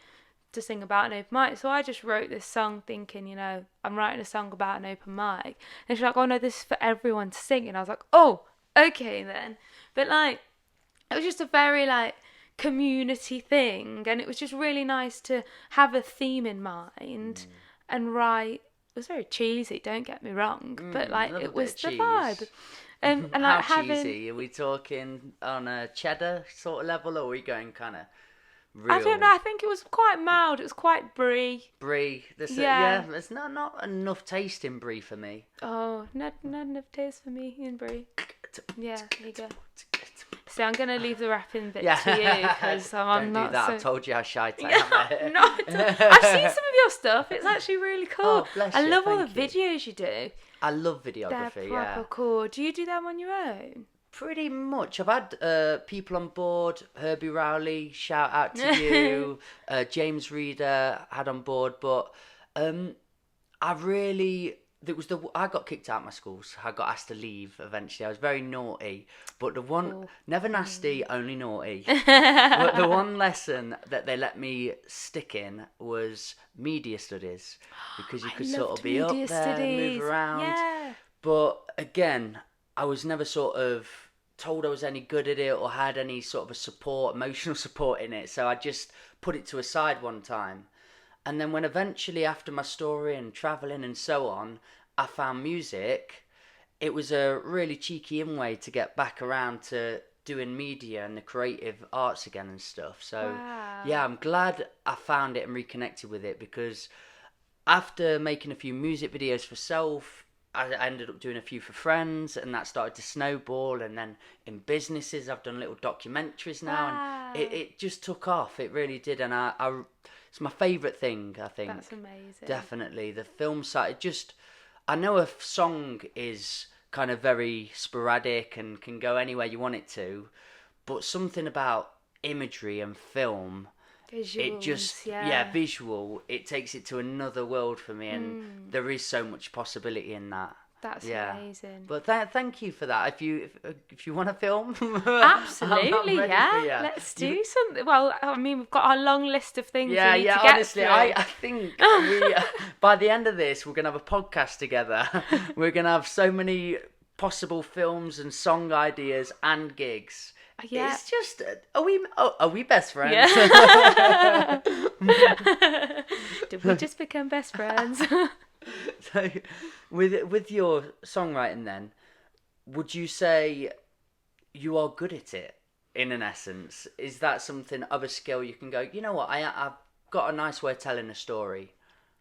to sing about an open mic. So I just wrote this song thinking, you know, I'm writing a song about an open mic. And she's like, oh no, this is for everyone to sing. And I was like, oh, okay then. But like, it was just a very like community thing, and it was just really nice to have a theme in mind and write. It was very cheesy, don't get me wrong, but like it was the vibe. And like how cheesy? Are we talking on a cheddar sort of level, or are we going kind of real? I don't know. I think it was quite mild. It was quite brie. Brie. Yeah. There's not enough taste in brie for me. Oh, not enough taste for me in brie. Yeah, there you go. So I'm gonna leave the rapping bit to you, because I'm don't not. Do that. So... I've told you how shy I am. Yeah, no, I've seen some of your stuff. It's actually really cool. Oh, bless I you, love all the thank you. videos you do. I love They're videography. proper cool. Do you do them on your own? Pretty much. I've had people on board. Herbie Rowley, shout out to you. James Reeder had on board, but I got kicked out of my schools. I got asked to leave eventually. I was very naughty, but the one never nasty, only naughty. But the one lesson that they let me stick in was media studies, because you could sort of be up there, move around. Yeah. But again, I was never sort of told I was any good at it or had any sort of emotional support in it. So I just put it to a side one time. And then when eventually, after my story and travelling and so on, I found music, it was a really cheeky in way to get back around to doing media and the creative arts again and stuff. So yeah, I'm glad I found it and reconnected with it, because after making a few music videos for self, I ended up doing a few for friends, and that started to snowball. And then in businesses, I've done little documentaries now, and it just took off. It really did, and it's my favourite thing, I think. That's amazing. Definitely. The film side, I know a song is kind of very sporadic and can go anywhere you want it to, but something about imagery and film, Visuals, visual, it takes it to another world for me, and there is so much possibility in that. That's amazing. But thank you for that. If you want to film, absolutely, yeah. Let's do something. Well, I mean, we've got our long list of things. Yeah, we need to get honestly, through. I think we by the end of this, we're gonna have a podcast together. We're gonna have so many possible films and song ideas and gigs. Yeah. It's just, are we best friends? Yeah. Did we just become best friends? So, with your songwriting then, would you say you are good at it, in an essence? Is that something of a skill you can go, you know what, I've got a nice way of telling a story?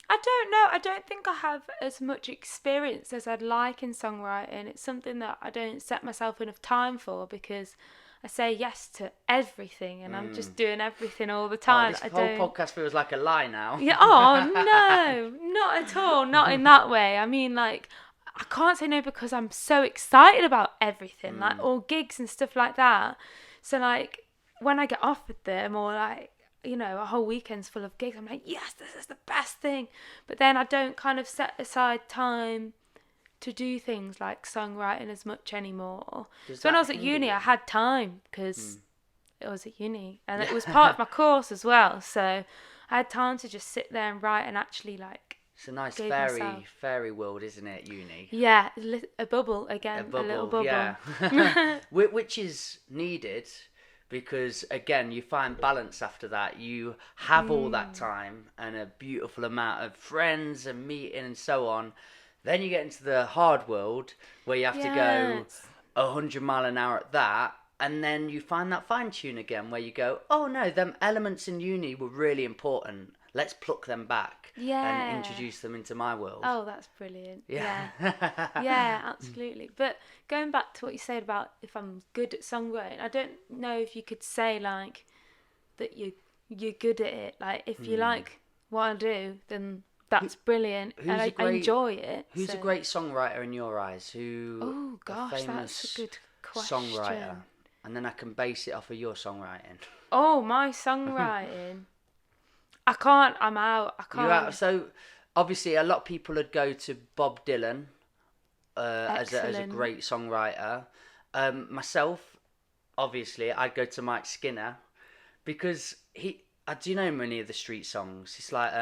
I don't know. I don't think I have as much experience as I'd like in songwriting. It's something that I don't set myself enough time for, because I say yes to everything, and I'm just doing everything all the time. This whole podcast feels like a lie now. Yeah. Oh no, not at all. Not in that way. I mean, like, I can't say no because I'm so excited about everything, like all gigs and stuff like that. So like, when I get offered them, or like you know, a whole weekend's full of gigs, I'm like, yes, this is the best thing. But then I don't kind of set aside time to do things like songwriting as much anymore. So when I was at uni, I had time because I was at uni, and it was part of my course as well. So I had time to just sit there and write and actually like. It's a nice fairy world, isn't it, uni? Yeah, a bubble again, a little bubble. Yeah. Which is needed, because again, you find balance after that. You have all that time and a beautiful amount of friends and meeting and so on. Then you get into the hard world where you have to go 100 mile an hour at that. And then you find that fine tune again where you go, oh no, them elements in uni were really important. Let's pluck them back and introduce them into my world. Oh, that's brilliant. Yeah. Yeah, absolutely. But going back to what you said about if I'm good at songwriting, I don't know if you could say like that you're good at it. Like if you like what I do, then that's brilliant, and I enjoy it. Who's a great songwriter in your eyes? Oh gosh, that's a good question. Songwriter, and then I can base it off of your songwriting. Oh, my songwriting. I can't. I'm out. I can't. So obviously, a lot of people would go to Bob Dylan as a great songwriter. Myself, obviously, I'd go to Mike Skinner because do you know many of the street songs? It's like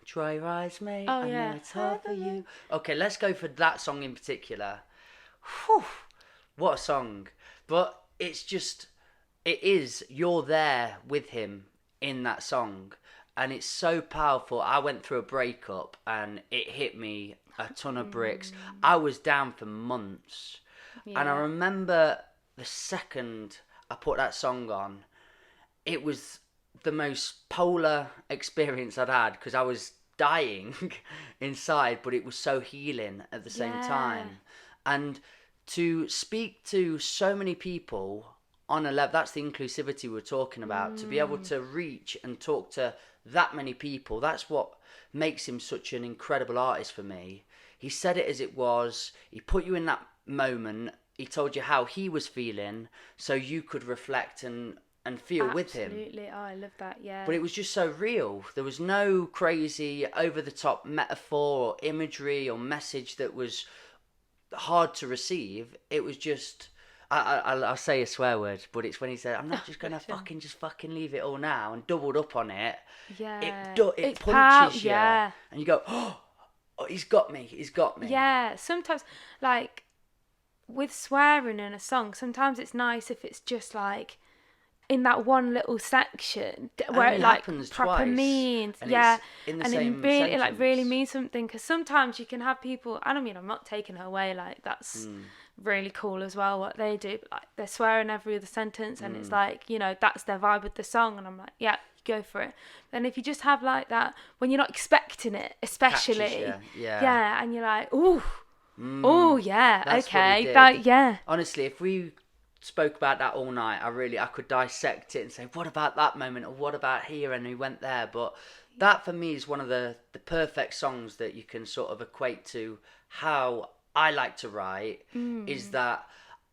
Dry Your Eyes, Mate. Oh, I yeah. know it's hard for you. Okay, let's go for that song in particular. Whew, what a song! But you're there with him in that song, and it's so powerful. I went through a breakup and it hit me a ton of bricks. I was down for months, and I remember the second I put that song on, it was the most polar experience I'd had, because I was dying inside, but it was so healing at the same time. And to speak to so many people on a level, that's the inclusivity we're talking about. To be able to reach and talk to that many people, that's what makes him such an incredible artist for me. He said it as it was. He put you in that moment. He told you how he was feeling, so you could reflect and feel with him. Absolutely. Oh, I love that. Yeah. But it was just so real. There was no crazy over the top metaphor or imagery or message that was hard to receive. It was just, I'll say a swear word, but it's when he said, I'm not just going to fucking leave it all now, and doubled up on it. Yeah. It punches you. Yeah. And you go, oh, he's got me. Yeah. Sometimes, like, with swearing in a song, sometimes it's nice if it's just like in that one little section where it like proper means, and it really means something. Because sometimes you can have people, I mean, I'm not taking it away, like that's really cool as well what they do, but like they're swearing every other sentence, and it's like, you know, that's their vibe with the song, and I'm like, yeah, go for it. Then if you just have like that when you're not expecting it, especially, and you're like, ooh, oh yeah, okay, that, yeah. Honestly, if we spoke about that all night, I could dissect it and say, what about that moment, or what about here, and we went there. But that for me is one of the perfect songs that you can sort of equate to how I like to write. Is that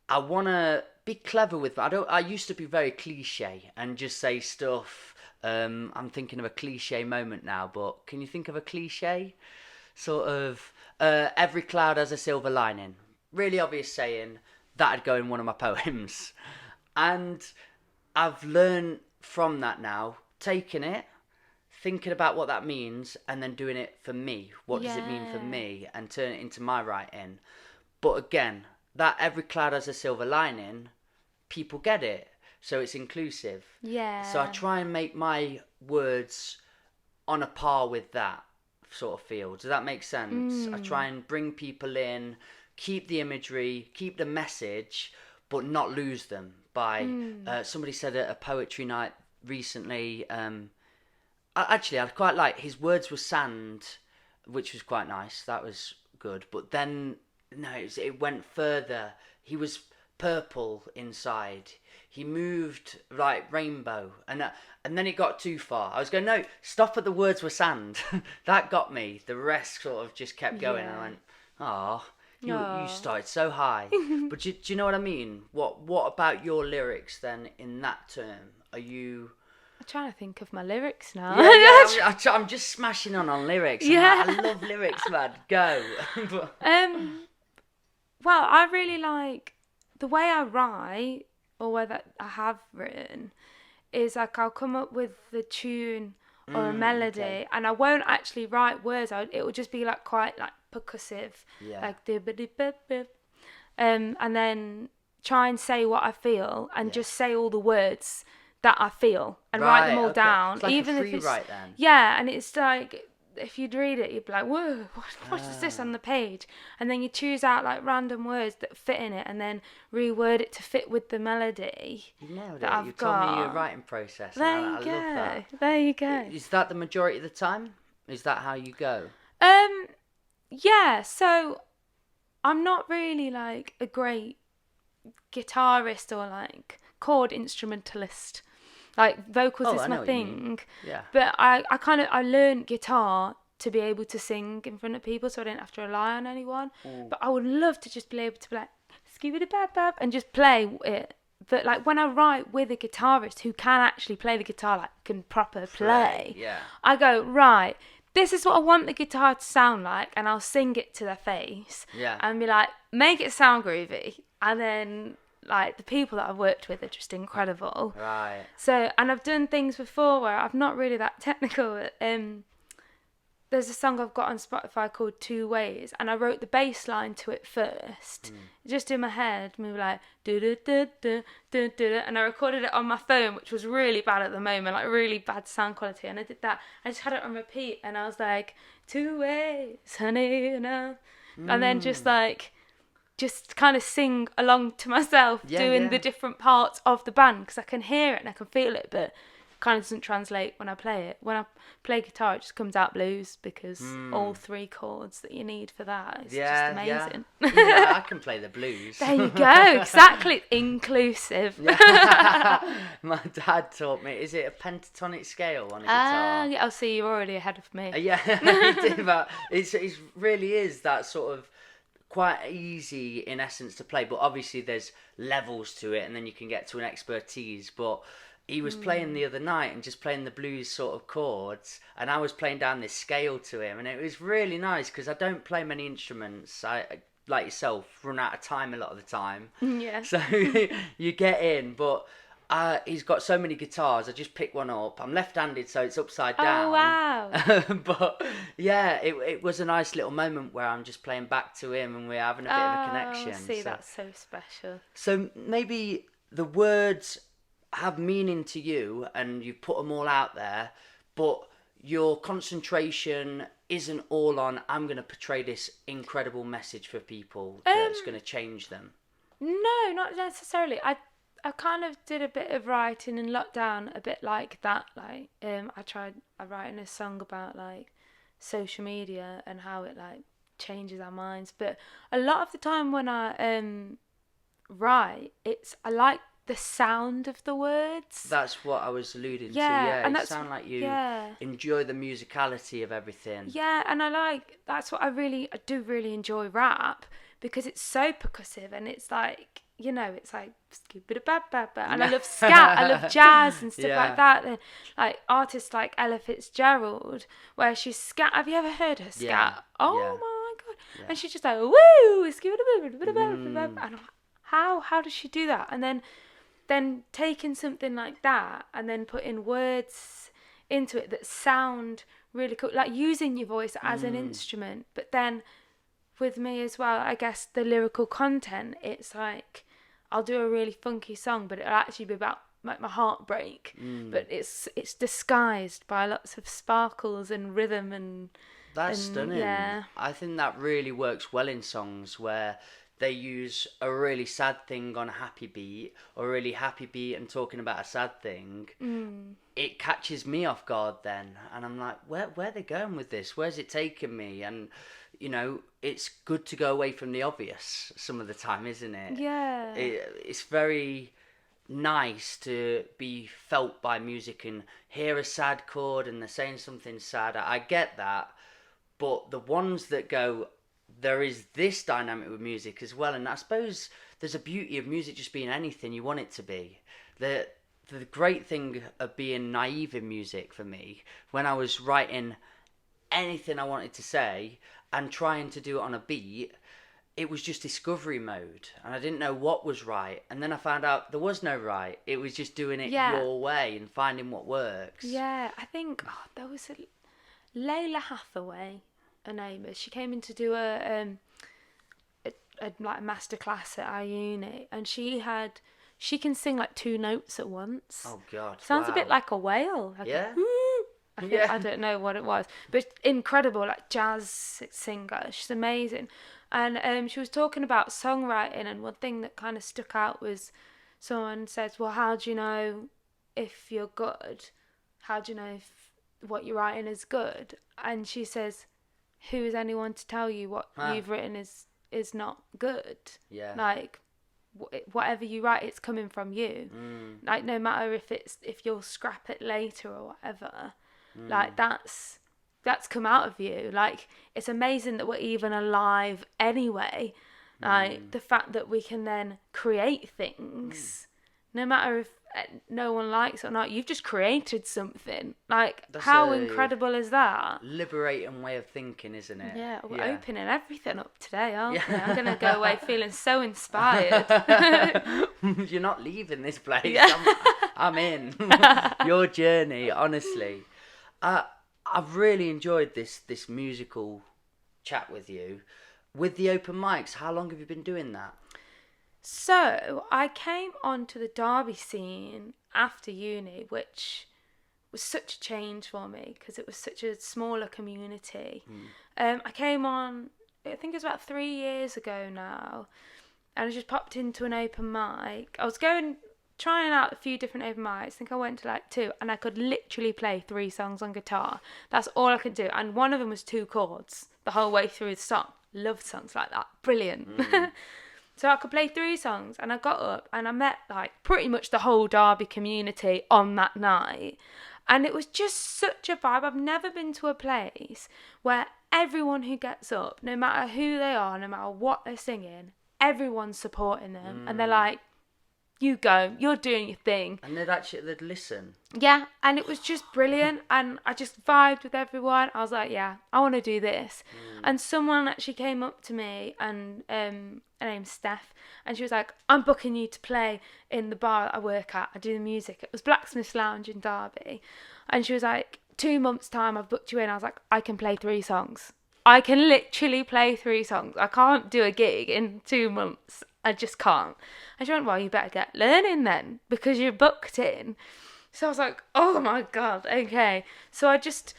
I want to be clever with, I used to be very cliche and just say stuff. I'm thinking of a cliche moment now, but can you think of a cliche? Sort of, every cloud has a silver lining. Really obvious saying. That'd go in one of my poems. And I've learned from that now, taking it, thinking about what that means, and then doing it for me. What does it mean for me? And turn it into my writing. But again, that every cloud has a silver lining, people get it. So it's inclusive. Yeah. So I try and make my words on a par with that sort of feel. Does that make sense? I try and bring people in, keep the imagery, keep the message, but not lose them by somebody said at a poetry night recently, I quite like his words were sand, which was quite nice, that was good, but then it went further. He was purple inside, he moved like rainbow, and then it got too far. I was going, no, stop at the words were sand. That got me. The rest sort of just kept going. I went, ah. You started so high. But do you know what I mean? What about your lyrics then in that term? Are you I'm trying to think of my lyrics now. I'm just smashing on lyrics. Yeah. I love lyrics, man. Go. Well, I really like the way I write, or whether I have written, is like I'll come up with the tune or a melody, okay. and I won't actually write words. It will just be like quite like percussive, like and then try and say what I feel, and just say all the words that I feel, and write them all down. It's like even a if free it's write then. yeah, and it's like if you'd read it, you'd be like, whoa, what is this on the page? And then you choose out like random words that fit in it, and then reword it to fit with the melody. You nailed that it. I've You told me your got. writing process. There and you I go. love that. There you go. Is that the majority of the time? Is that how you go? Yeah. So I'm not really like a great guitarist or like chord instrumentalist. Like vocals I is know my what you mean. thing. Yeah. But I learned guitar to be able to sing in front of people, so I didn't have to rely on anyone. But I would love to just be able to be like skibidi bab bab and just play it. But like when I write with a guitarist who can actually play the guitar, like can proper play, yeah. I go, right, this is what I want the guitar to sound like, and I'll sing it to their face. Yeah. And be like, make it sound groovy. And then like the people that I've worked with are just incredible. Right. So, and I've done things before where I'm not really that technical. There's a song I've got on Spotify called Two Ways, and I wrote the bass line to it first, just in my head, maybe like do do do do do do, and I recorded it on my phone, which was really bad at the moment, like really bad sound quality. And I did that. I just had it on repeat, and I was like, two ways, honey, you know, and then just kind of sing along to myself, doing the different parts of the band, because I can hear it and I can feel it, but kind of doesn't translate when I play it. When I play guitar, it just comes out blues, because all three chords that you need for that is just amazing. Yeah, I can play the blues. There you go, exactly, inclusive. My dad taught me. Is it a pentatonic scale on a guitar? Yeah, I'll see, you're already ahead of me. Yeah, he did, but it really is that sort of quite easy in essence to play, but obviously there's levels to it, and then you can get to an expertise. But he was playing the other night and just playing the blues sort of chords, and I was playing down this scale to him, and it was really nice, because I don't play many instruments. I, like yourself, run out of time a lot of the time. Yeah. So you get in, but he's got so many guitars. I just pick one up. I'm left-handed, so it's upside down. Oh, wow. But yeah, it was a nice little moment where I'm just playing back to him, and we're having a bit of a connection. See, that's so special. So maybe the words have meaning to you, and you put them all out there, but your concentration isn't all on, I'm going to portray this incredible message for people that's going to change them. No, not necessarily. I kind of did a bit of writing in lockdown, a bit like that. Like, I writing a song about like social media and how it like changes our minds. But a lot of the time when I write, I like the sound of the words. That's what I was alluding to. And You that's, sound like you enjoy the musicality of everything. Yeah, and that's what I do really enjoy rap, because it's so percussive, and it's like, you know, it's like and I love scat, I love jazz and stuff like that. And like artists like Ella Fitzgerald, where she's scat. Have you ever heard her scat? Oh my god! And she's just like, woo, and I'm like, how does she do that? And then taking something like that and then putting words into it that sound really cool, like using your voice as an instrument. But then with me as well, I guess the lyrical content, it's like I'll do a really funky song, but it'll actually be about like my heartbreak, but it's disguised by lots of sparkles and rhythm and that's stunning. Yeah, I think that really works well in songs where they use a really sad thing on a happy beat, or a really happy beat and talking about a sad thing. It catches me off guard then, and I'm like, where are they going with this? Where's it taking me? And you know, it's good to go away from the obvious some of the time, isn't it? Yeah. It's very nice to be felt by music and hear a sad chord and they're saying something sad. I get that, but the ones that go, there is this dynamic with music as well, and I suppose there's a beauty of music just being anything you want it to be. the great thing of being naive in music for me, when I was writing anything I wanted to say and trying to do it on a beat, it was just discovery mode, and I didn't know what was right. And then I found out there was no right. It was just doing it your way and finding what works. Yeah, I think there was a Layla Hathaway, her name is. She came in to do a like a masterclass at our uni, and she can sing like 2 notes at once. Oh God! Sounds a bit like a whale. Like I don't know what it was, but incredible, like jazz singer. She's amazing. And she was talking about songwriting, and one thing that kind of stuck out was someone says, well, how do you know if you're good? How do you know if what you're writing is good? And she says, who is anyone to tell you what you've written is not good? Yeah. Like, whatever you write, it's coming from you. Like, no matter if you'll scrap it later or whatever, like that's come out of you. Like, it's amazing that we're even alive anyway. Like, the fact that we can then create things, no matter if no one likes it or not, you've just created something. Like, that's how incredible is that? Liberating way of thinking, isn't it? Yeah, we're opening everything up today, aren't we? I'm going to go away feeling so inspired. You're not leaving this place. Yeah. I'm in. Your journey, honestly. I've really enjoyed this musical chat with you. With the open mics, how long have you been doing that? So, I came onto the Derby scene after uni, which was such a change for me because it was such a smaller community. I came on, I think it was about 3 years ago now, and I just popped into an open mic. I was trying out a few different open mics. I think I went to like 2, and I could literally play 3 songs on guitar. That's all I could do, and one of them was 2 chords the whole way through the song. Loved songs like that. Brilliant. So I could play 3 songs, and I got up and I met like pretty much the whole Derby community on that night. And it was just such a vibe. I've never been to a place where everyone who gets up, no matter who they are, no matter what they're singing, everyone's supporting them. And they're like, you go, you're doing your thing. And they'd listen. Yeah, and it was just brilliant, and I just vibed with everyone. I was like, yeah, I want to do this. And someone actually came up to me, and her name's Steph, and she was like, I'm booking you to play in the bar that I work at. I do the music. It was Blacksmith's Lounge in Derby. And she was like, 2 months' time, I've booked you in. I was like, I can play 3 songs. I can literally play 3 songs. I can't do a gig in 2 months. I just can't. And she went, well, you better get learning then, because you're booked in. So I was like, oh my God, okay. So I just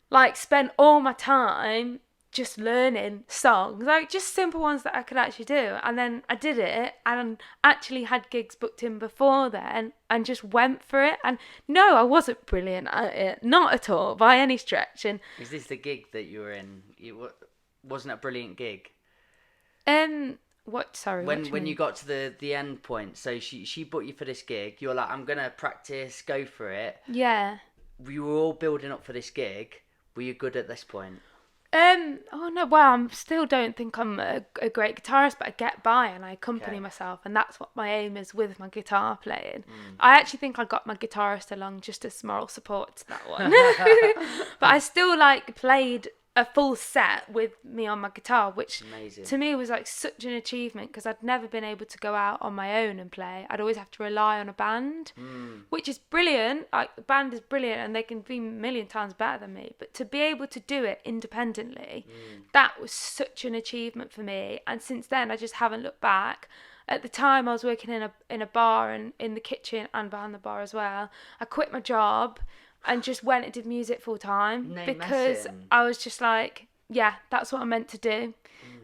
like spent all my time just learning songs, like just simple ones that I could actually do. And then I did it, and actually had gigs booked in before then, and just went for it. And no, I wasn't brilliant at it, not at all by any stretch. And is this the gig that you were in? Wasn't it a brilliant gig? What? Sorry. When you got to the end point, so she booked you for this gig. You're like, I'm gonna practice, go for it. Yeah. We were all building up for this gig. Were you good at this point? Oh no, well, I still don't think I'm a great guitarist, but I get by and I accompany myself, and that's what my aim is with my guitar playing. I actually think I got my guitarist along just as moral support to that one. But I still like played a full set with me on my guitar, which to me was like such an achievement, because I'd never been able to go out on my own and play. I'd always have to rely on a band, which is brilliant. Like, the band is brilliant and they can be a million times better than me, but to be able to do it independently, that was such an achievement for me. And since then I just haven't looked back. At the time I was working in a bar, and in the kitchen and behind the bar as well. I quit my job and just went and did music full time, because I was just like, yeah, that's what I'm meant to do.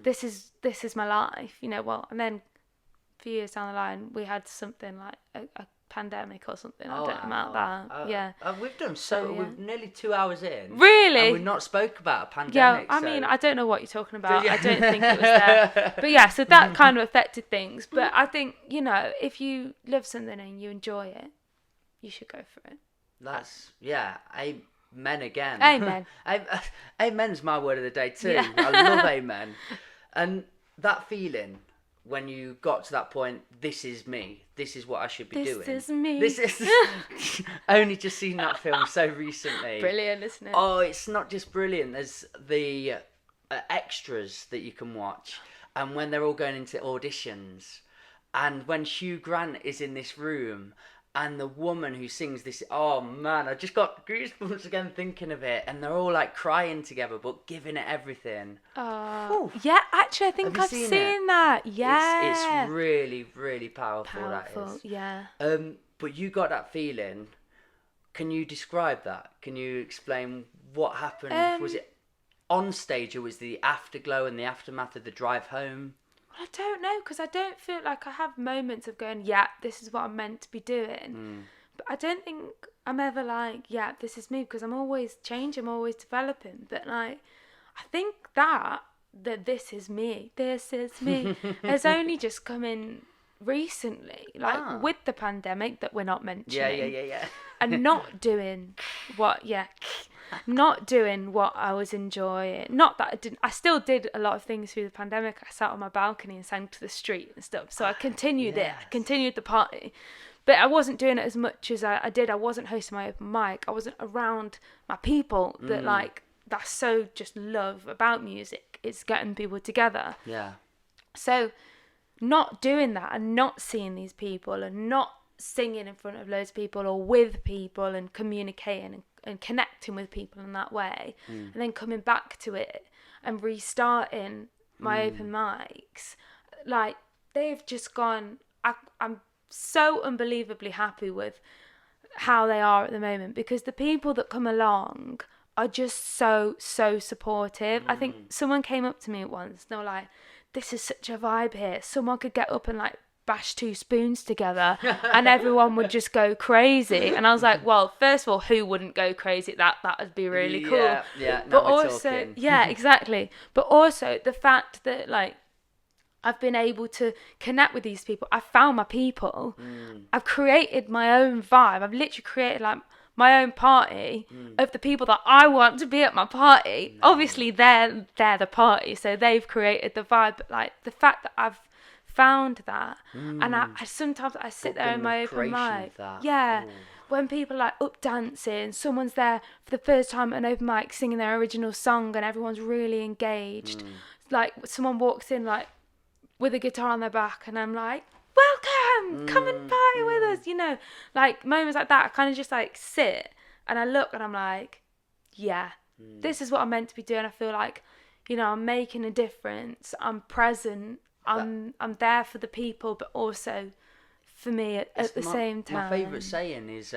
This is my life, you know. Well, and then a few years down the line, we had something like a pandemic or something. I don't know about that. Yeah. We've done we're nearly 2 hours in. Really? And we've not spoke about a pandemic. Yeah, I mean, I don't know what you're talking about. I don't think it was there. But yeah, so that kind of affected things. But I think, you know, if you love something and you enjoy it, you should go for it. That's, yeah, amen again. Amen. Amen's my word of the day too. Yeah. I love amen. And that feeling when you got to that point, this is me. This is what I should be doing. This is me. This is only just seen that film so recently. Brilliant, isn't it? Oh, it's not just brilliant. There's the extras that you can watch, and when they're all going into auditions, and when Hugh Grant is in this room. And the woman who sings this, oh man, I just got goosebumps again thinking of it. And they're all like crying together, but giving it everything. Yeah, actually, I think I've seen that. Yeah, it's really, really powerful. That is. Yeah. But you got that feeling. Can you describe that? Can you explain what happened? Was it on stage, or was the afterglow and the aftermath of the drive home? I don't know, because I don't feel like I have moments of going, yeah, this is what I'm meant to be doing. But I don't think I'm ever like, yeah, this is me, because I'm always changing, I'm always developing. But like, I think that this is me has only just come in recently, like with the pandemic that we're not mentioning. Yeah. And not doing what I was enjoying. Not that I still did a lot of things through the pandemic. I sat on my balcony and sang to the street and stuff. So I continued it. I continued the party. But I wasn't doing it as much as I did. I wasn't hosting my open mic. I wasn't around my people that that's so just love about music. It's getting people together. Yeah. So not doing that and not seeing these people and not singing in front of loads of people or with people and communicating and connecting with people in that way, and then coming back to it and restarting my open mics, like they've just gone. I'm so unbelievably happy with how they are at the moment, because the people that come along are just so supportive. I think someone came up to me once and they were like, this is such a vibe here. Someone could get up and like bash 2 spoons together and everyone would just go crazy. And I was like, well, first of all, who wouldn't go crazy? That would be really cool. Yeah. But also, yeah, exactly. But also the fact that like I've been able to connect with these people. I've found my people. I've created my own vibe. I've literally created like my own party of the people that I want to be at my party. Obviously, they're the party, so they've created the vibe. But like the fact that I've found that, and I sometimes I sit there in my open mic. Yeah. When people are like up dancing, someone's there for the first time at an open mic singing their original song and everyone's really engaged. Like someone walks in like with a guitar on their back and I'm like, welcome, come and party with us, you know. Like moments like that, I kind of just like sit and I look and I'm like, yeah, this is what I'm meant to be doing. I feel like, you know, I'm making a difference. I'm present. I'm there for the people, but also for me at the same time. My favourite saying is,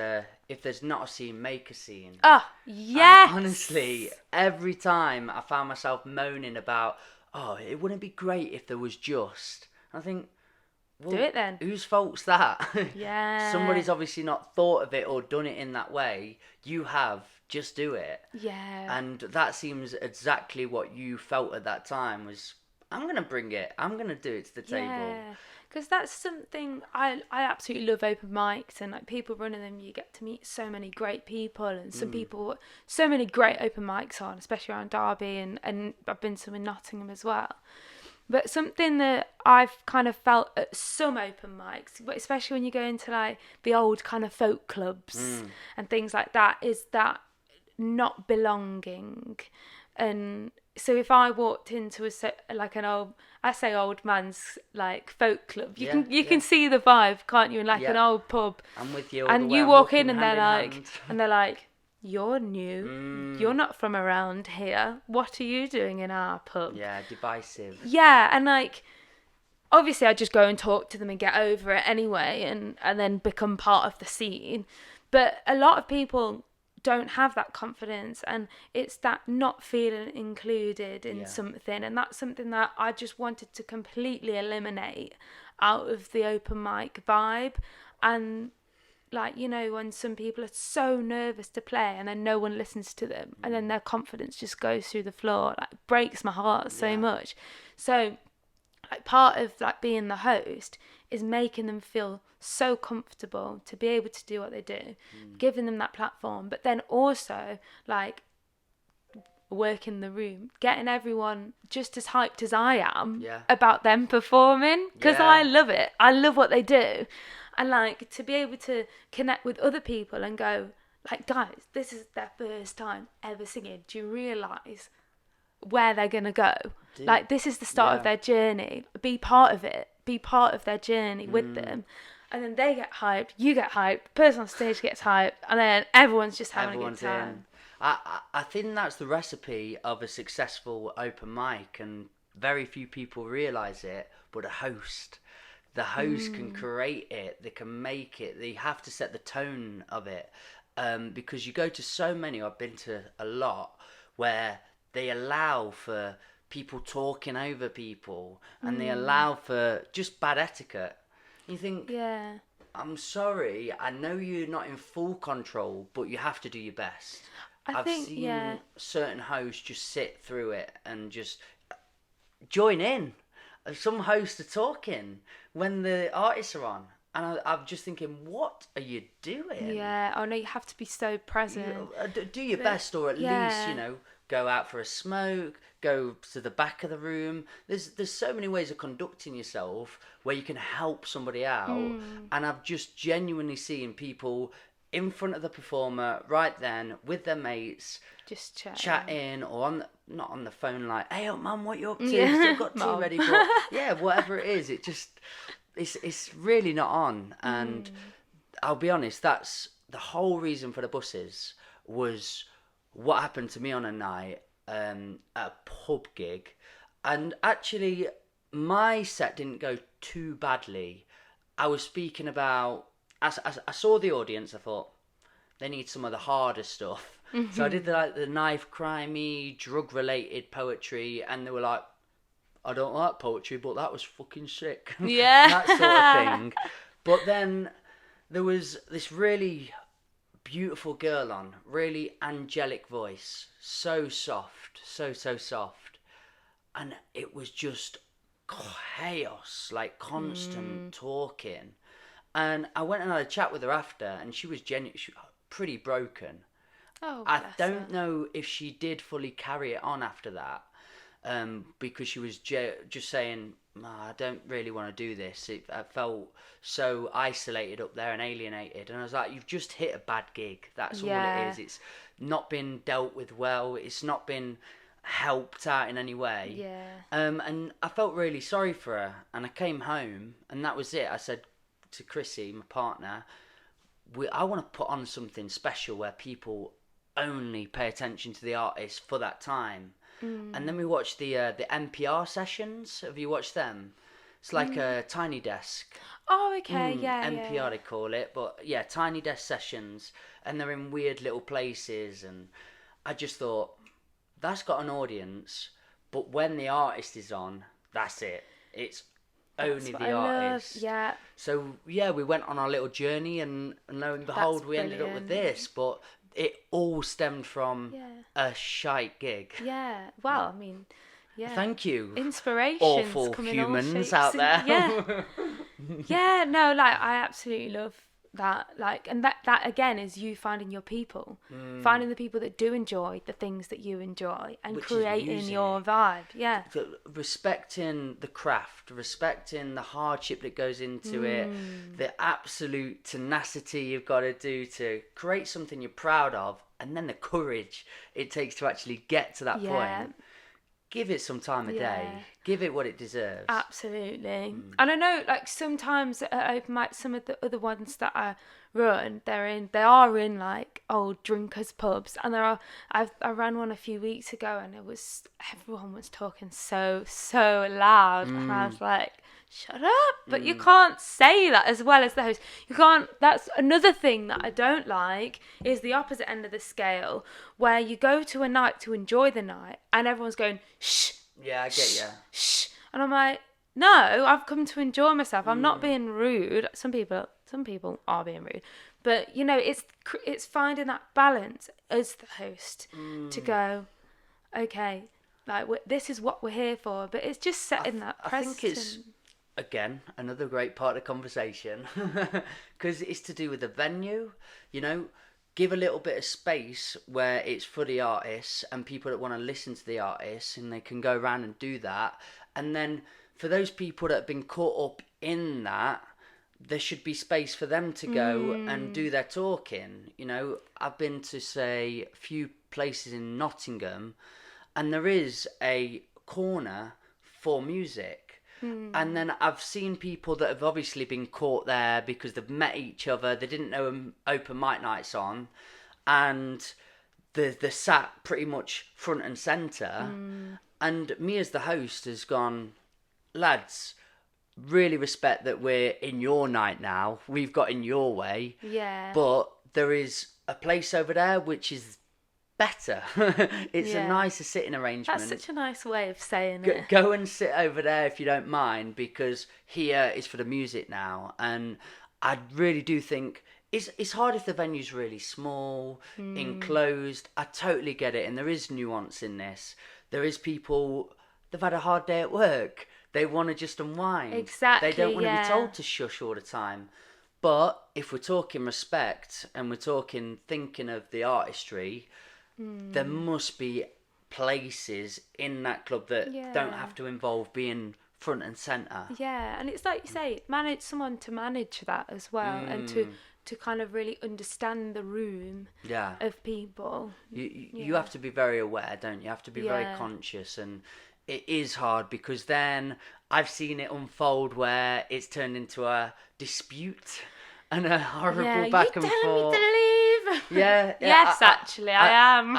if there's not a scene, make a scene. Oh, yes! And honestly, every time I found myself moaning about, oh, it wouldn't be great if there was just. I think, well, do it then. Whose fault's that? Yeah. Somebody's obviously not thought of it or done it in that way. You have. Just do it. Yeah. And that seems exactly what you felt at that time was, I'm going to bring it. I'm going to do it to the table. Yeah. Because that's something, I absolutely love open mics and like people running them, you get to meet so many great people and some people, so many great open mics on, especially around Derby and I've been to in Nottingham as well. But something that I've kind of felt at some open mics, but especially when you go into like the old kind of folk clubs and things like that, is that not belonging. And so if I walked into like an old, I say old man's like folk club, you can see the vibe, can't you? In like an old pub. I'm with you. And you walk in and they're like, you're new. You're not from around here. What are you doing in our pub? Yeah, divisive. Yeah, and like obviously I just go and talk to them and get over it anyway and then become part of the scene. But a lot of people don't have that confidence, and it's that not feeling included in something, and that's something that I just wanted to completely eliminate out of the open mic vibe. And like, you know, when some people are so nervous to play and then no one listens to them and then their confidence just goes through the floor, like breaks my heart so much. So like part of like being the host is making them feel so comfortable to be able to do what they do, giving them that platform, but then also like work in the room, getting everyone just as hyped as I am Yeah. about them performing, because Yeah. I love it. I love what they do. And like to be able to connect with other people and go, like, guys, this is their first time ever singing. Do you realise where they're going to go? Like, this is the start of their journey. Be part of it. Be part of their journey with them. And then they get hyped, you get hyped, the person on stage gets hyped, and then everyone's just having a good time. I think that's the recipe of a successful open mic, and very few people realise it, but the host can create it, they can make it, they have to set the tone of it, because you go to so many, I've been to a lot, where they allow for people talking over people, and they allow for just bad etiquette. You think, Yeah. I'm sorry, I know you're not in full control, but you have to do your best. I've seen certain hosts just sit through it and just join in. Some hosts are talking when the artists are on, and I'm just thinking, what are you doing? Yeah. Oh no, you have to be so present. Do your best, or at least, go out for a smoke, go to the back of the room. There's so many ways of conducting yourself where you can help somebody out, and I've just genuinely seen people in front of the performer right then with their mates, Just chatting, or not on the phone like, hey up man, what you up to? Yeah. Still got tea ready? But yeah, whatever it is, it's really not on. And I'll be honest, that's the whole reason for the buses, was what happened to me on a night at a pub gig. And actually my set didn't go too badly. I was speaking about, I saw the audience, I thought they need some of the harder stuff. So I did the knife crimey, drug related poetry, and they were like, I don't like poetry, but that was fucking sick. Yeah. That sort of thing. But then there was this really beautiful girl on, really angelic voice, so soft, so soft, and it was just chaos, like constant talking. And I went and had a chat with her after, and she was pretty broken. Oh, I bless don't her. know if she did fully carry it on after that, because she was just saying, I don't really want to do this. I felt so isolated up there and alienated. And I was like, you've just hit a bad gig. That's all it is. It's not been dealt with well. It's not been helped out in any way. Yeah. And I felt really sorry for her. And I came home, and that was it. I said to Chrissy, my partner, I want to put on something special where people only pay attention to the artist for that time. And then we watched the NPR sessions. Have you watched them? It's like a Tiny Desk. Oh, okay. Yeah. NPR they call it, but yeah, Tiny Desk sessions, and they're in weird little places. And I just thought, that's got an audience, but when the artist is on, that's it. It's only the artist. Yeah. So yeah, we went on our little journey, and lo and behold, we ended up with this. But it all stemmed from a shite gig. Yeah. Well, I mean, yeah. Thank you, Inspirations awful come in all humans shapes out and- there. Yeah. Yeah. No, like I absolutely love that. Like, and that again is you finding your people, finding the people that do enjoy the things that you enjoy, and Which is creating music. your vibe. Yeah. Respecting the craft, respecting the hardship that goes into it, the absolute tenacity you've got to do to create something you're proud of, and then the courage it takes to actually get to that point. Give it some time of day. Give it what it deserves. Absolutely. And I know, like, sometimes at open mic, some of the other ones that I run, they are in like old drinkers pubs, and I ran one a few weeks ago, and everyone was talking so loud, and I was like, shut up. But you can't say that as well as the host. You can't. That's another thing that I don't like, is the opposite end of the scale, where you go to a night to enjoy the night and everyone's going shh. Yeah, I get you. Shh. And I'm like, no, I've come to enjoy myself. I'm not being rude. Some people are being rude, but you know, it's finding that balance as the host to go, okay, like this is what we're here for, but it's just setting that precedent. I think it's, again, another great part of the conversation, because it's to do with the venue. You know, give a little bit of space where it's for the artists and people that want to listen to the artists, and they can go around and do that. And then for those people that have been caught up in that, there should be space for them to go and do their talking. You know, I've been to, say, a few places in Nottingham, and there is a corner for music. And then I've seen people that have obviously been caught there because they've met each other, they didn't know open mic nights on, and they're sat pretty much front and centre. And me as the host has gone, lads, really respect that we're in your night now, we've got in your way, but there is a place over there which is better. It's a nicer sitting arrangement. That's such a nice way of saying it. Go and sit over there if you don't mind, because here is for the music now. And I really do think it's hard if the venue's really small, enclosed. I totally get it, and there is nuance in this. There is people, they've had a hard day at work, they want to just unwind. Exactly. They don't want to be told to shush all the time. But if we're talking respect and we're talking thinking of the artistry, there must be places in that club that don't have to involve being front and centre. Yeah, and it's like you say, manage someone to manage that as well, and to kind of really understand the room of people. You have to be very aware, don't you? You have to be very conscious, and it is hard because then I've seen it unfold where it's turned into a dispute and a horrible back and forth. You're telling me to leave? Yes, actually, I am.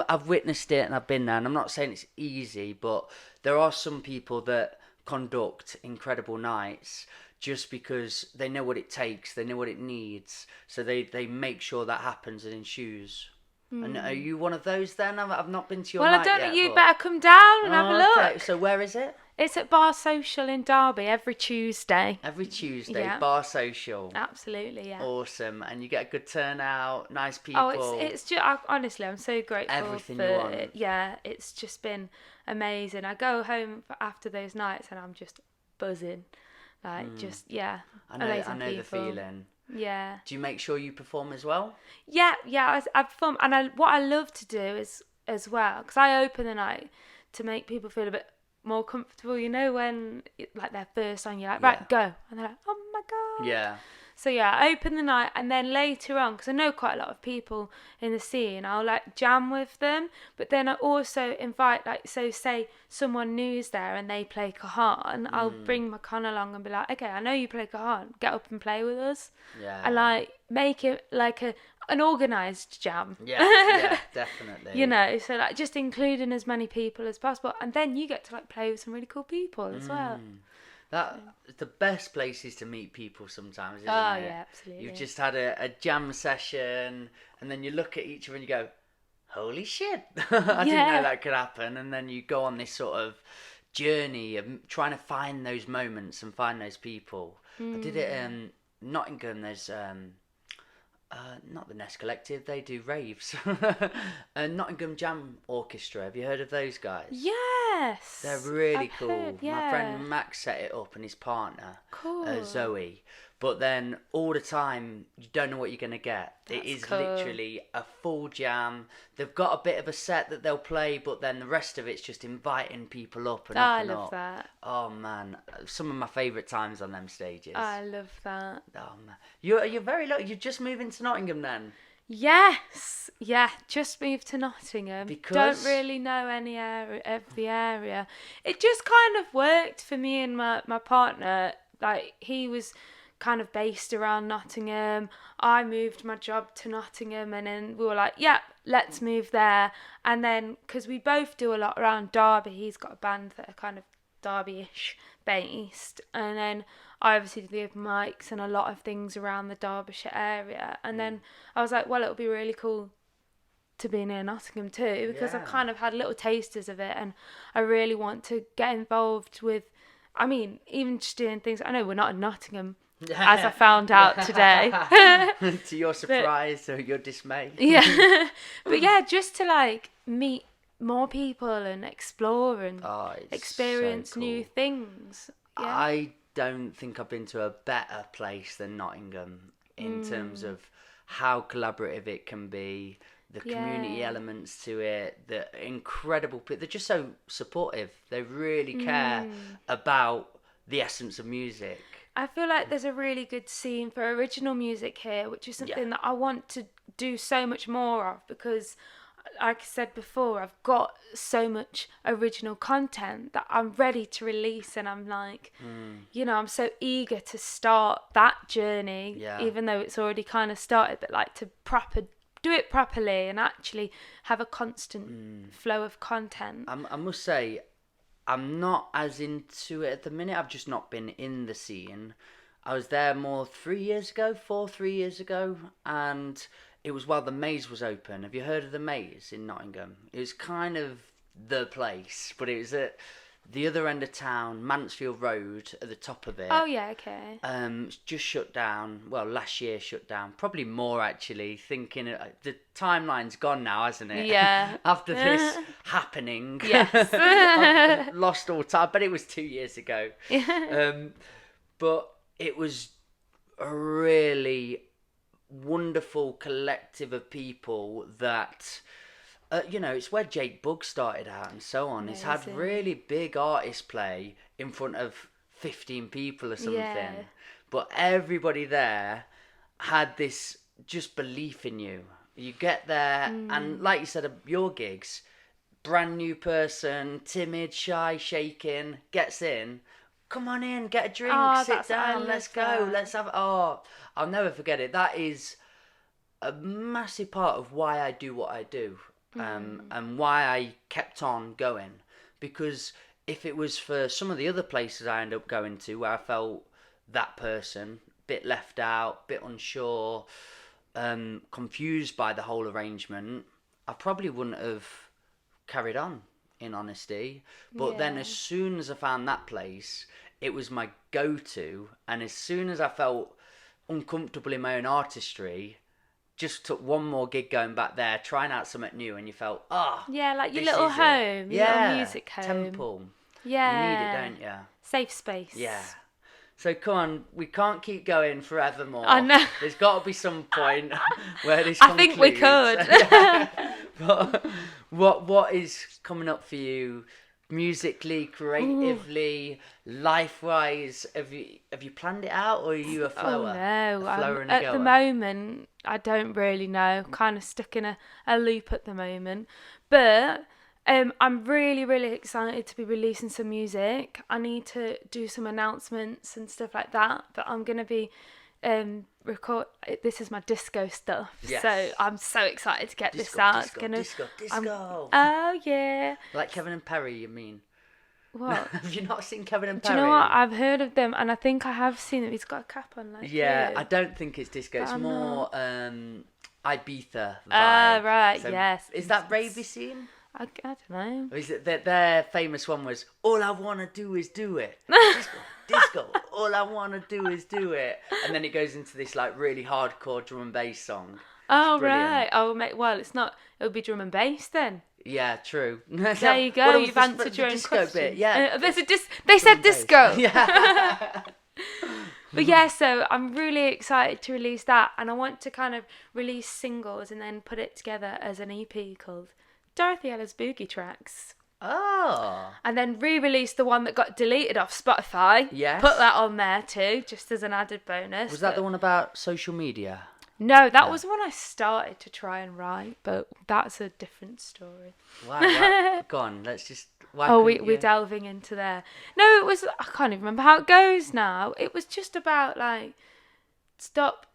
I've witnessed it and I've been there, and I'm not saying it's easy, but there are some people that conduct incredible nights just because they know what it takes, they know what it needs, so they make sure that happens and ensues. And are you one of those then? I've not been to your night yet. Well, I don't know. You better come down and have a look. Okay. So where is it? It's at Bar Social in Derby every Tuesday. Every Tuesday, Bar Social. Absolutely, yeah. Awesome, and you get a good turnout, nice people. Oh, it's just honestly, I'm so grateful. Everything for you want. it. Yeah, it's just been amazing. I go home after those nights and I'm just buzzing, like I know the feeling. Yeah. Do you make sure you perform as well? Yeah. I perform, and what I love to do is as well, because I open the night to make people feel a bit more comfortable. You know, when like their first song, you're like, right, go, and they're like, oh my god. Yeah. So I open the night, and then later on, because I know quite a lot of people in the scene, I'll like jam with them, but then I also invite, like, so say someone new's there and they play cajon, I'll bring my con along and be like, okay, I know you play cajon, get up and play with us. Yeah. And like make it like an organised jam. Yeah, definitely. You know, so like just including as many people as possible, and then you get to like play with some really cool people as well. The best places to meet people sometimes, isn't it? Oh yeah, absolutely. You've just had a jam session, and then you look at each other and you go, holy shit, I didn't know that could happen. And then you go on this sort of journey of trying to find those moments and find those people. I did it in Nottingham. There's not the Nest Collective, they do raves. Nottingham Jam Orchestra, have you heard of those guys? Yes, they're really I've cool. heard, My friend Max set it up and his partner, cool. Zoe. But then all the time, you don't know what you're going to get. That's it is cool. literally a full jam. They've got a bit of a set that they'll play, but then the rest of it's just inviting people up and up I and love up. that. Oh man, some of my favourite times on them stages. I love that. Oh man, you're very lucky. You're just moving to Nottingham then. Yes, just moved to Nottingham. Because? Don't really know any area of the area. It just kind of worked for me and my partner. Like, he was kind of based around Nottingham. I moved my job to Nottingham, and then we were like, let's move there. And then, because we both do a lot around Derby, he's got a band that are kind of Derby-ish based, and then I obviously do the open mics and a lot of things around the Derbyshire area. And then I was like, well, it'll be really cool to be near Nottingham too, because I've kind of had little tasters of it, and I really want to get involved with, I mean, even just doing things. I know we're not in Nottingham, as I found out today. To your surprise or your dismay. Yeah. But just to like meet more people and explore and experience so cool. new things. Yeah. I don't think I've been to a better place than Nottingham in terms of how collaborative it can be, the community elements to it, the incredible. They're just so supportive. They really care about the essence of music. I feel like there's a really good scene for original music here, which is something that I want to do so much more of, because like I said before, I've got so much original content that I'm ready to release, and I'm like, you know, I'm so eager to start that journey, even though it's already kind of started, but like to do it properly and actually have a constant flow of content. I must say, I'm not as into it at the minute. I've just not been in the scene. I was there more 3 years ago, and it was while the Maze was open. Have you heard of the Maze in Nottingham? It was kind of the place, but it was at the other end of town, Mansfield Road, at the top of it. Oh yeah, okay. It's just shut down. Well, last year shut down. Probably more, actually. Thinking the timeline's gone now, hasn't it? Yeah. After this happening. Yes. I've lost all time. But it was 2 years ago. But it was a really wonderful collective of people that... you know, it's where Jake Bugg started out and so on. Amazing. He's had really big artists play in front of 15 people or something. Yeah. But everybody there had this just belief in you. You get there, and like you said, of your gigs, brand new person, timid, shy, shaking, gets in. Come on in, get a drink, sit down, let's go, let's have... Oh, I'll never forget it. That is a massive part of why I do what I do. And why I kept on going, because if it was for some of the other places I end up going to where I felt that person, bit left out, bit unsure, confused by the whole arrangement, I probably wouldn't have carried on, in honesty. But then as soon as I found that place, it was my go-to, and as soon as I felt uncomfortable in my own artistry, just took one more gig going back there, trying out something new, and you felt, yeah, like your little home, your little music home. Temple. Yeah. You need it, don't you? Safe space. Yeah. So come on, we can't keep going forevermore. I know. There's got to be some point where this I think we could. But what is coming up for you? Musically, creatively, life-wise, have you planned it out, or are you a flower? Oh no, a flower and a at goer? the moment I don't really know. Kind of stuck in a loop at the moment, but I'm really excited to be releasing some music. I need to do some announcements and stuff like that. But I'm gonna be record. This is my disco stuff, so I'm so excited to get this out. Disco. Oh yeah. Like Kevin and Perry, you mean? What? Have you not seen Kevin and Do Perry? you know what? I've heard of them, and I think I have seen them. He's got a cap on, like. Yeah, you. I don't think it's disco. It's more Ibiza vibe. Right, So, yes. Is that ravey scene? I don't know. Or is it their famous one was, all I want to do is do it. Disco. All I want to do is do it. And then it goes into this like really hardcore drum and bass song. Oh, right. Oh, mate. Well, it's not. It'll be drum and bass then. Yeah, true. There you go. You've answered your own disco question. bit. Yeah. They said disco. Yeah. But yeah, so I'm really excited to release that, and I want to kind of release singles and then put it together as an EP called Dorothy Ella's Boogie Tracks. Oh. And then re-release the one that got deleted off Spotify. Yes. Put that on there too, just as an added bonus. Was that the one about social media? No, that was the one I started to try and write, but that's a different story. Wow. Go on, let's just... we're delving into there. No, it was... I can't even remember how it goes now. It was just about, like, stop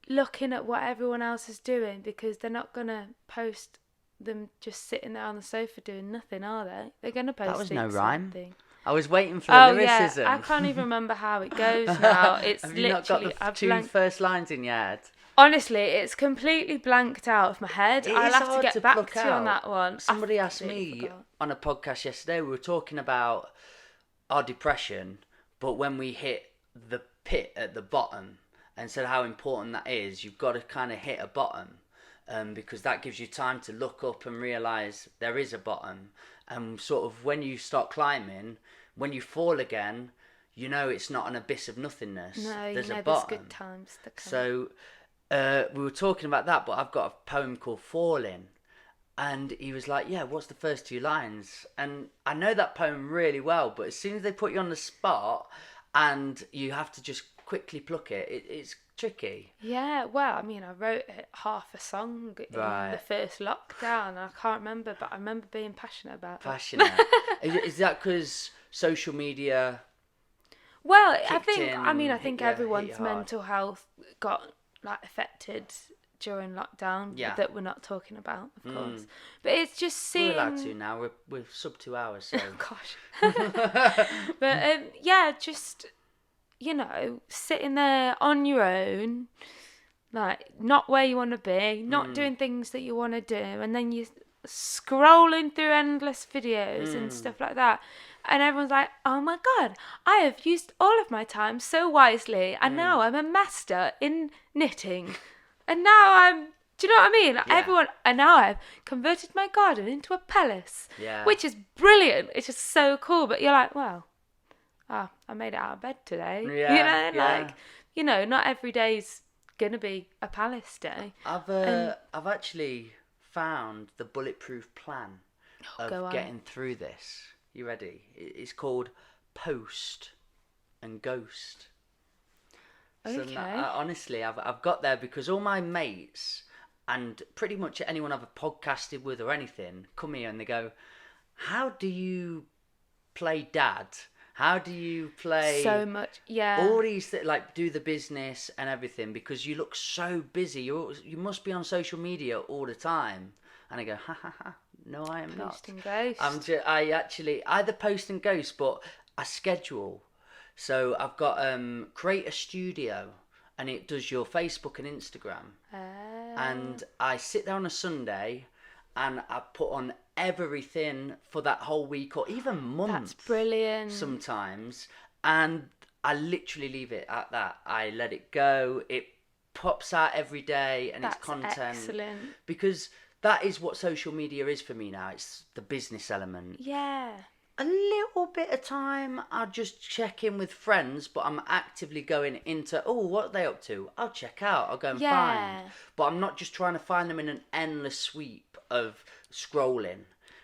looking at what everyone else is doing, because they're not going to post them just sitting there on the sofa doing nothing, are they? They're going to post That was no something. rhyme. I was waiting for the lyricism. Yeah, I can't even remember how it goes now. It's Have you literally... not got the first lines in your head? Honestly, it's completely blanked out of my head. I'll have to get back to you on that one. Somebody asked me on a podcast yesterday, we were talking about our depression, but when we hit the pit at the bottom, and said how important that is, you've got to kind of hit a bottom, because that gives you time to look up and realise there is a bottom. And sort of when you start climbing, when you fall again, you know it's not an abyss of nothingness. No, there's a there's bottom. good times to come. So we were talking about that, but I've got a poem called Falling. And he was like, yeah, what's the first 2 lines? And I know that poem really well, but as soon as they put you on the spot and you have to just quickly pluck it, it's tricky. Yeah, well, I mean, I wrote half a song in the first lockdown. I can't remember, but I remember being passionate about it. Passionate. Is that because social media? Well, I I think everyone's mental health got affected during lockdown that we're not talking about, of course. But it's just seeing... We're allowed to now. We're sub 2 hours, so... Oh, gosh. But, just, sitting there on your own, not where you want to be, not doing things that you want to do, and then you're scrolling through endless videos and stuff like that. And everyone's like, oh my God, I have used all of my time so wisely, and now I'm a master in knitting. And now do you know what I mean? Yeah. And now I've converted my garden into a palace. Yeah. Which is brilliant. It's just so cool. But you're like, well, I made it out of bed today. Yeah. Not every day's gonna be a palace day. I've actually found the bulletproof plan of getting through this. You ready? It's called Post and Ghost. Okay. So honestly, I've got there because all my mates and pretty much anyone I've podcasted with or anything come here and they go, how do you play dad? How do you play so much? Yeah. All these do the business and everything because you look so busy. You must be on social media all the time. And I go, ha ha ha. No, I am not. Post and ghost. I actually either post and ghost, but I schedule. So I've got Create a Studio, and it does your Facebook and Instagram. And I sit there on a Sunday, and I put on everything for that whole week or even month. That's brilliant. Sometimes, and I literally leave it at that. I let it go. It pops out every day, and it's content. Excellent. Because that is what social media is for me now. It's the business element. Yeah. A little bit of time, I'll just check in with friends, but I'm actively going into, what are they up to? I'll check out, I'll go and find. But I'm not just trying to find them in an endless sweep of scrolling.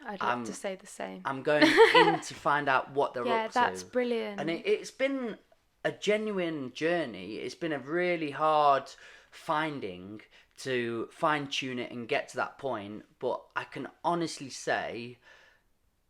I'd love to say the same. I'm going in to find out what they're up to. Yeah, that's brilliant. And it's been a genuine journey. It's been a really hard finding to fine-tune it and get to that point. But I can honestly say,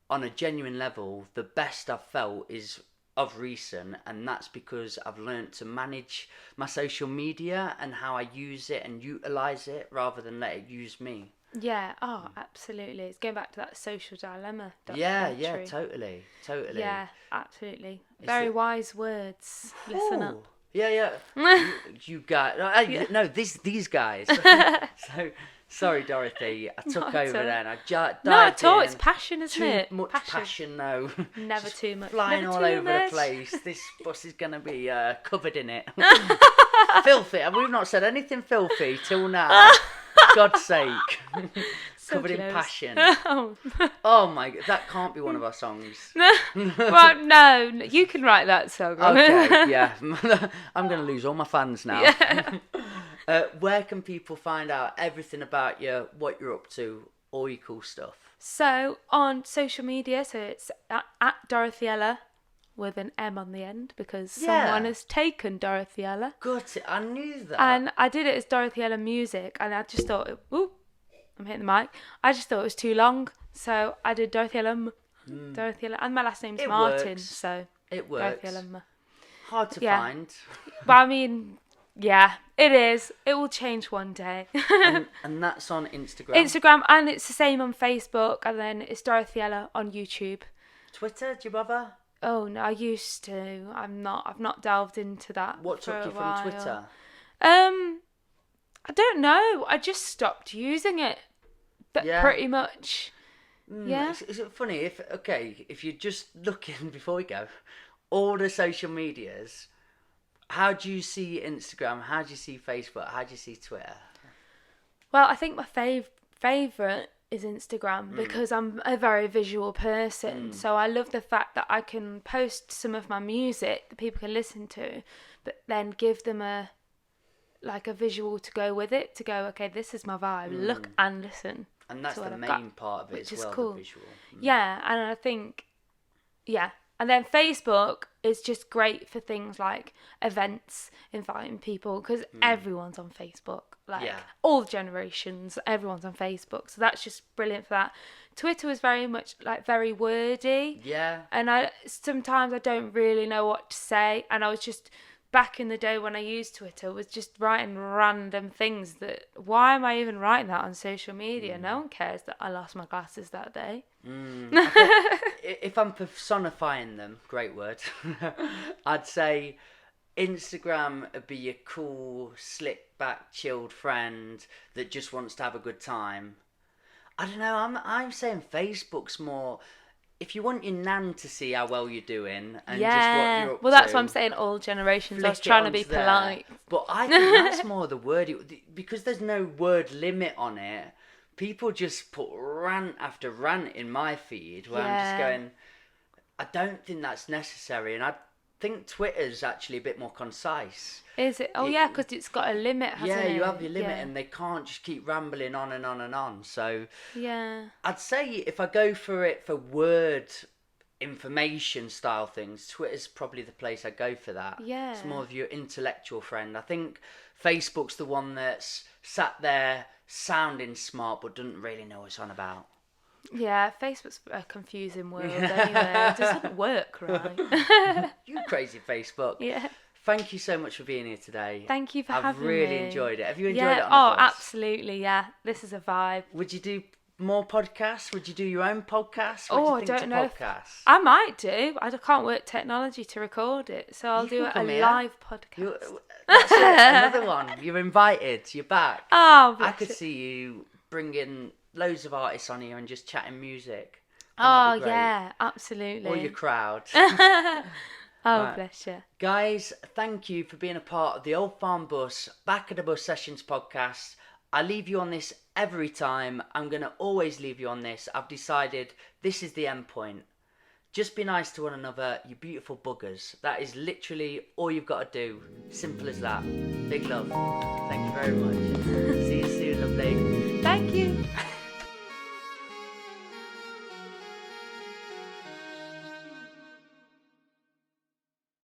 on a genuine level, the best I've felt is of recent, and that's because I've learned to manage my social media and how I use it and utilise it rather than let it use me. Yeah, absolutely. It's going back to that social dilemma documentary. Yeah, totally. Yeah, absolutely. Very wise words. Listen up. Yeah. you guys. No, these guys. So, sorry, Dorothy. I took over then. I dived Not at all. in. It's passion, isn't it? Too much passion, no. Never too much. Flying Never all too over much. the place. This bus is going to be covered in it. Filthy. We've not said anything filthy till now. God's sake. Covered in passion. Oh my God, that can't be one of our songs. Well, no, you can write that song. Okay, yeah. I'm going to lose all my fans now. Yeah. Where can people find out everything about you, what you're up to, all your cool stuff? So on social media, so it's at Dorothy Ella with an M on the end because someone has taken Dorothy Ella. Got it, I knew that. And I did it as Dorothy Ella Music, and I just thought, I'm hitting the mic. I just thought it was too long, so I did Dorothy Ella, Dorothy Ella, and my last name's Martin, so it works. Dorothy Ella. Hard to find. But I mean, yeah, it is. It will change one day. and that's on Instagram. Instagram, and it's the same on Facebook, and then it's Dorothy Ella on YouTube. Twitter, do you bother? Oh no, I used to. I've not delved into that. What took you from Twitter? I don't know. I just stopped using it. Pretty much. Yeah. Is it funny if you're just looking before we go, all the social medias, how do you see Instagram? How do you see Facebook? How do you see Twitter? Well, I think my favourite is Instagram because I'm a very visual person. So I love the fact that I can post some of my music that people can listen to, but then give them a like a visual to go with it, to go, okay, this is my vibe, look and listen. And that's to what the I've main got, part of it which as is well, cool. the visual. Yeah, and I think, yeah. And then Facebook is just great for things like events, inviting people, because everyone's on Facebook. Like, all generations, everyone's on Facebook. So that's just brilliant for that. Twitter was very much, like, very wordy. Yeah. And sometimes I don't really know what to say. And I was just, back in the day when I used Twitter, was just writing random things that, why am I even writing that on social media? No one cares that I lost my glasses that day. If I'm personifying them, great word, I'd say Instagram would be your cool, slick back, chilled friend that just wants to have a good time. I don't know, I'm saying Facebook's more, if you want your nan to see how well you're doing and just what you're up well, that's to, what I'm saying, all generations. I was flick it trying to be onto there. polite. But I think that's more the word, because there's no word limit on it. People just put rant after rant in my feed where I'm just going, I don't think that's necessary. And I think Twitter's actually a bit more concise. Is it? Oh, yeah, because it's got a limit, hasn't it? Yeah, you have your limit and they can't just keep rambling on and on and on. So yeah, I'd say if I go for it for word information style things, Twitter's probably the place I go for that. Yeah. It's more of your intellectual friend. I think Facebook's the one that's sat there sounding smart but doesn't really know what it's on about. Yeah, Facebook's a confusing world anyway. It doesn't work right. You crazy Facebook. Yeah. Thank you so much for being here today. Thank you for having me. I've really enjoyed it. Have you enjoyed it on Oh, the bus? absolutely, yeah. This is a vibe. Would you do more podcasts? Would you do your own podcast? I don't know. I might do. I can't work technology to record it, so I'll do a live podcast. That's it. Another one. You're invited. You're back. Oh, I could see you bringing loads of artists on here and just chatting music. Oh, yeah, absolutely. Or your crowd. Oh, right. Bless you. Guys, thank you for being a part of the Old Farm Bus Back of the Bus Sessions podcast. I leave you on this every time. I'm going to always leave you on this. I've decided this is the end point. Just be nice to one another, you beautiful buggers. That is literally all you've got to do. Simple as that. Big love. Thank you very much. See you soon, lovely. Thank you.